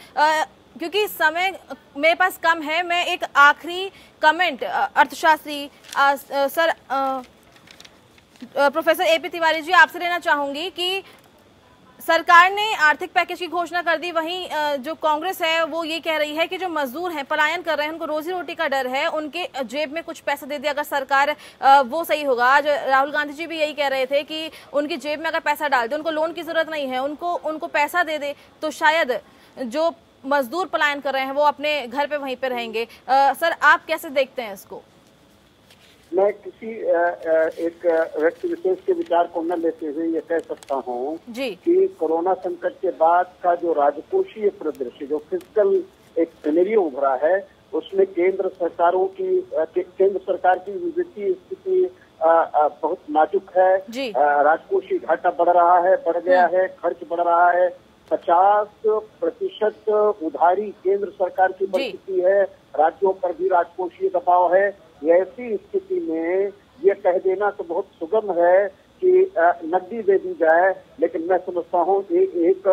क्योंकि समय मेरे पास कम है, मैं एक आखिरी कमेंट अर्थशास्त्री sir professor AP Tiwari ji आपसे लेना चाहूंगी कि सरकार ने आर्थिक पैकेज की घोषणा कर दी, वहीं जो कांग्रेस है वो ये कह रही है कि जो मजदूर हैं पलायन कर रहे हैं उनको रोजी रोटी का डर है, उनके जेब में कुछ पैसा दे दे अगर सरकार वो सही होगा। आज राहुल गांधी जी भी यही कह रहे थे कि उनकी जेब में अगर पैसा डाल दे, उनको लोन की जरूरत नहीं है, उनको पैसा दे दे तो शायद जो मजदूर पलायन कर रहे हैं वो अपने घर पे वहीं पे रहेंगे। सर आप कैसे देखते हैं इसको? मैं किसी एक व्यक्ति विशेष के विचार को न लेते हुए ये कह सकता हूँ कि कोरोना संकट के बाद का जो राजकोषीय परिदृश्य, जो फिस्कल एक सिनेरियो उभरा है, उसमें केंद्र सरकार की वित्तीय स्थिति बहुत नाजुक है। राजकोषीय घाटा बढ़ गया है, खर्च बढ़ रहा है, 50% उधारी केंद्र सरकार की बढ़ चुकी है, राज्यों पर भी राजकोषीय दबाव है। ऐसी स्थिति में ये कह देना तो बहुत सुगम है कि नकदी दे दी जाए, लेकिन मैं समझता हूँ एक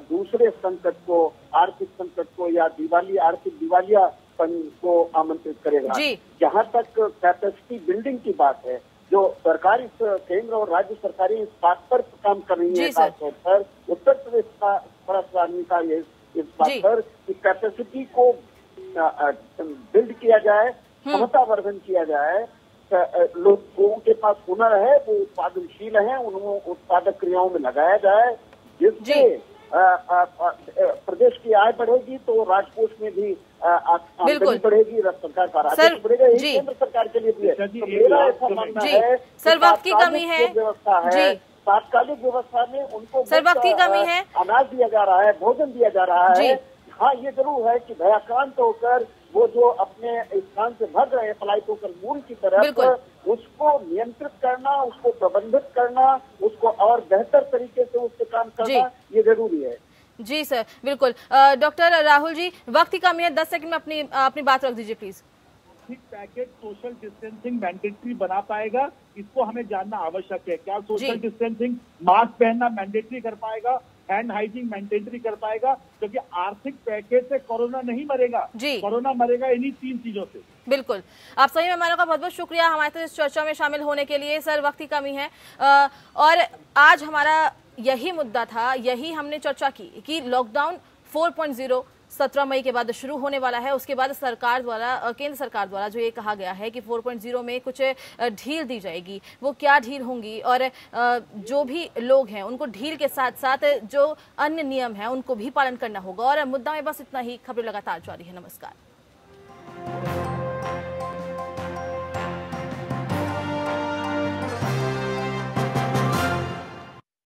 दूसरे संकट को, आर्थिक संकट को या आर्थिक दिवालियापन को आमंत्रित करेगा। जहाँ तक कैपेसिटी बिल्डिंग की बात है, जो सरकारी केंद्र और राज्य सरकारें इस बात पर काम कर रही है, खासतौर पर उत्तर प्रदेश का बड़ा प्राथमिकता है इस बात पर कि कैपेसिटी को बिल्ड किया जाए, क्षमतावर्धन किया जाए, लोगों के पास हुनर है, वो उत्पादनशील हैं, उन्हें उत्पादक क्रियाओं में लगाया जाए, जिससे प्रदेश की आय बढ़ेगी तो राजकोष में भी आमदनी बढ़ेगी, सरकार का राजस्व बढ़ेगा। यही केंद्र सरकार के लिए भी है। तो मेरा ऐसा मानना है सर वक्त की कमी है, व्यवस्था है, तात्कालिक व्यवस्था में उनको वक्त की कमी है, अनाज दिया जा रहा है, भोजन दिया जा रहा है। हाँ, ये जरूर है कि भयाक्रांत होकर वो जो अपने स्थान से भाग रहे हैं पलायित होकर मूल की तरफ, उसको नियंत्रित करना, उसको प्रबंधित करना, उसको और बेहतर तरीके से उससे काम करना ये जरूरी है। जी सर, बिल्कुल। डॉक्टर राहुल जी, वक्त की कमी है, 10 सेकंड में अपनी बात रख दीजिए please. Package social distancing mandatory बना पाएगा, इसको हमें जानना आवश्यक है। क्या सोशल डिस्टेंसिंग, मास्क पहनना मैंडेटरी कर पाएगा, हैंड हाइजीन मैंडेटरी कर पाएगा? क्योंकि आर्थिक पैकेज से कोरोना नहीं मरेगा, कोरोना मरेगा इन्हीं 3 चीजों से। बिल्कुल, आप सही मेहमानों का बहुत बहुत शुक्रिया हमारे साथ इस चर्चा में शामिल होने के लिए। सर वक्त की कमी है और आज हमारा यही मुद्दा था, यही हमने चर्चा की कि लॉकडाउन 4.0 17 मई के बाद शुरू होने वाला है। उसके बाद सरकार द्वारा, केंद्र सरकार द्वारा जो ये कहा गया है कि 4.0 में कुछ ढील दी जाएगी, वो क्या ढील होंगी और जो भी लोग हैं उनको ढील के साथ साथ जो अन्य नियम हैं उनको भी पालन करना होगा। और मुद्दा में बस इतना ही। खबरें लगातार जारी है। नमस्कार।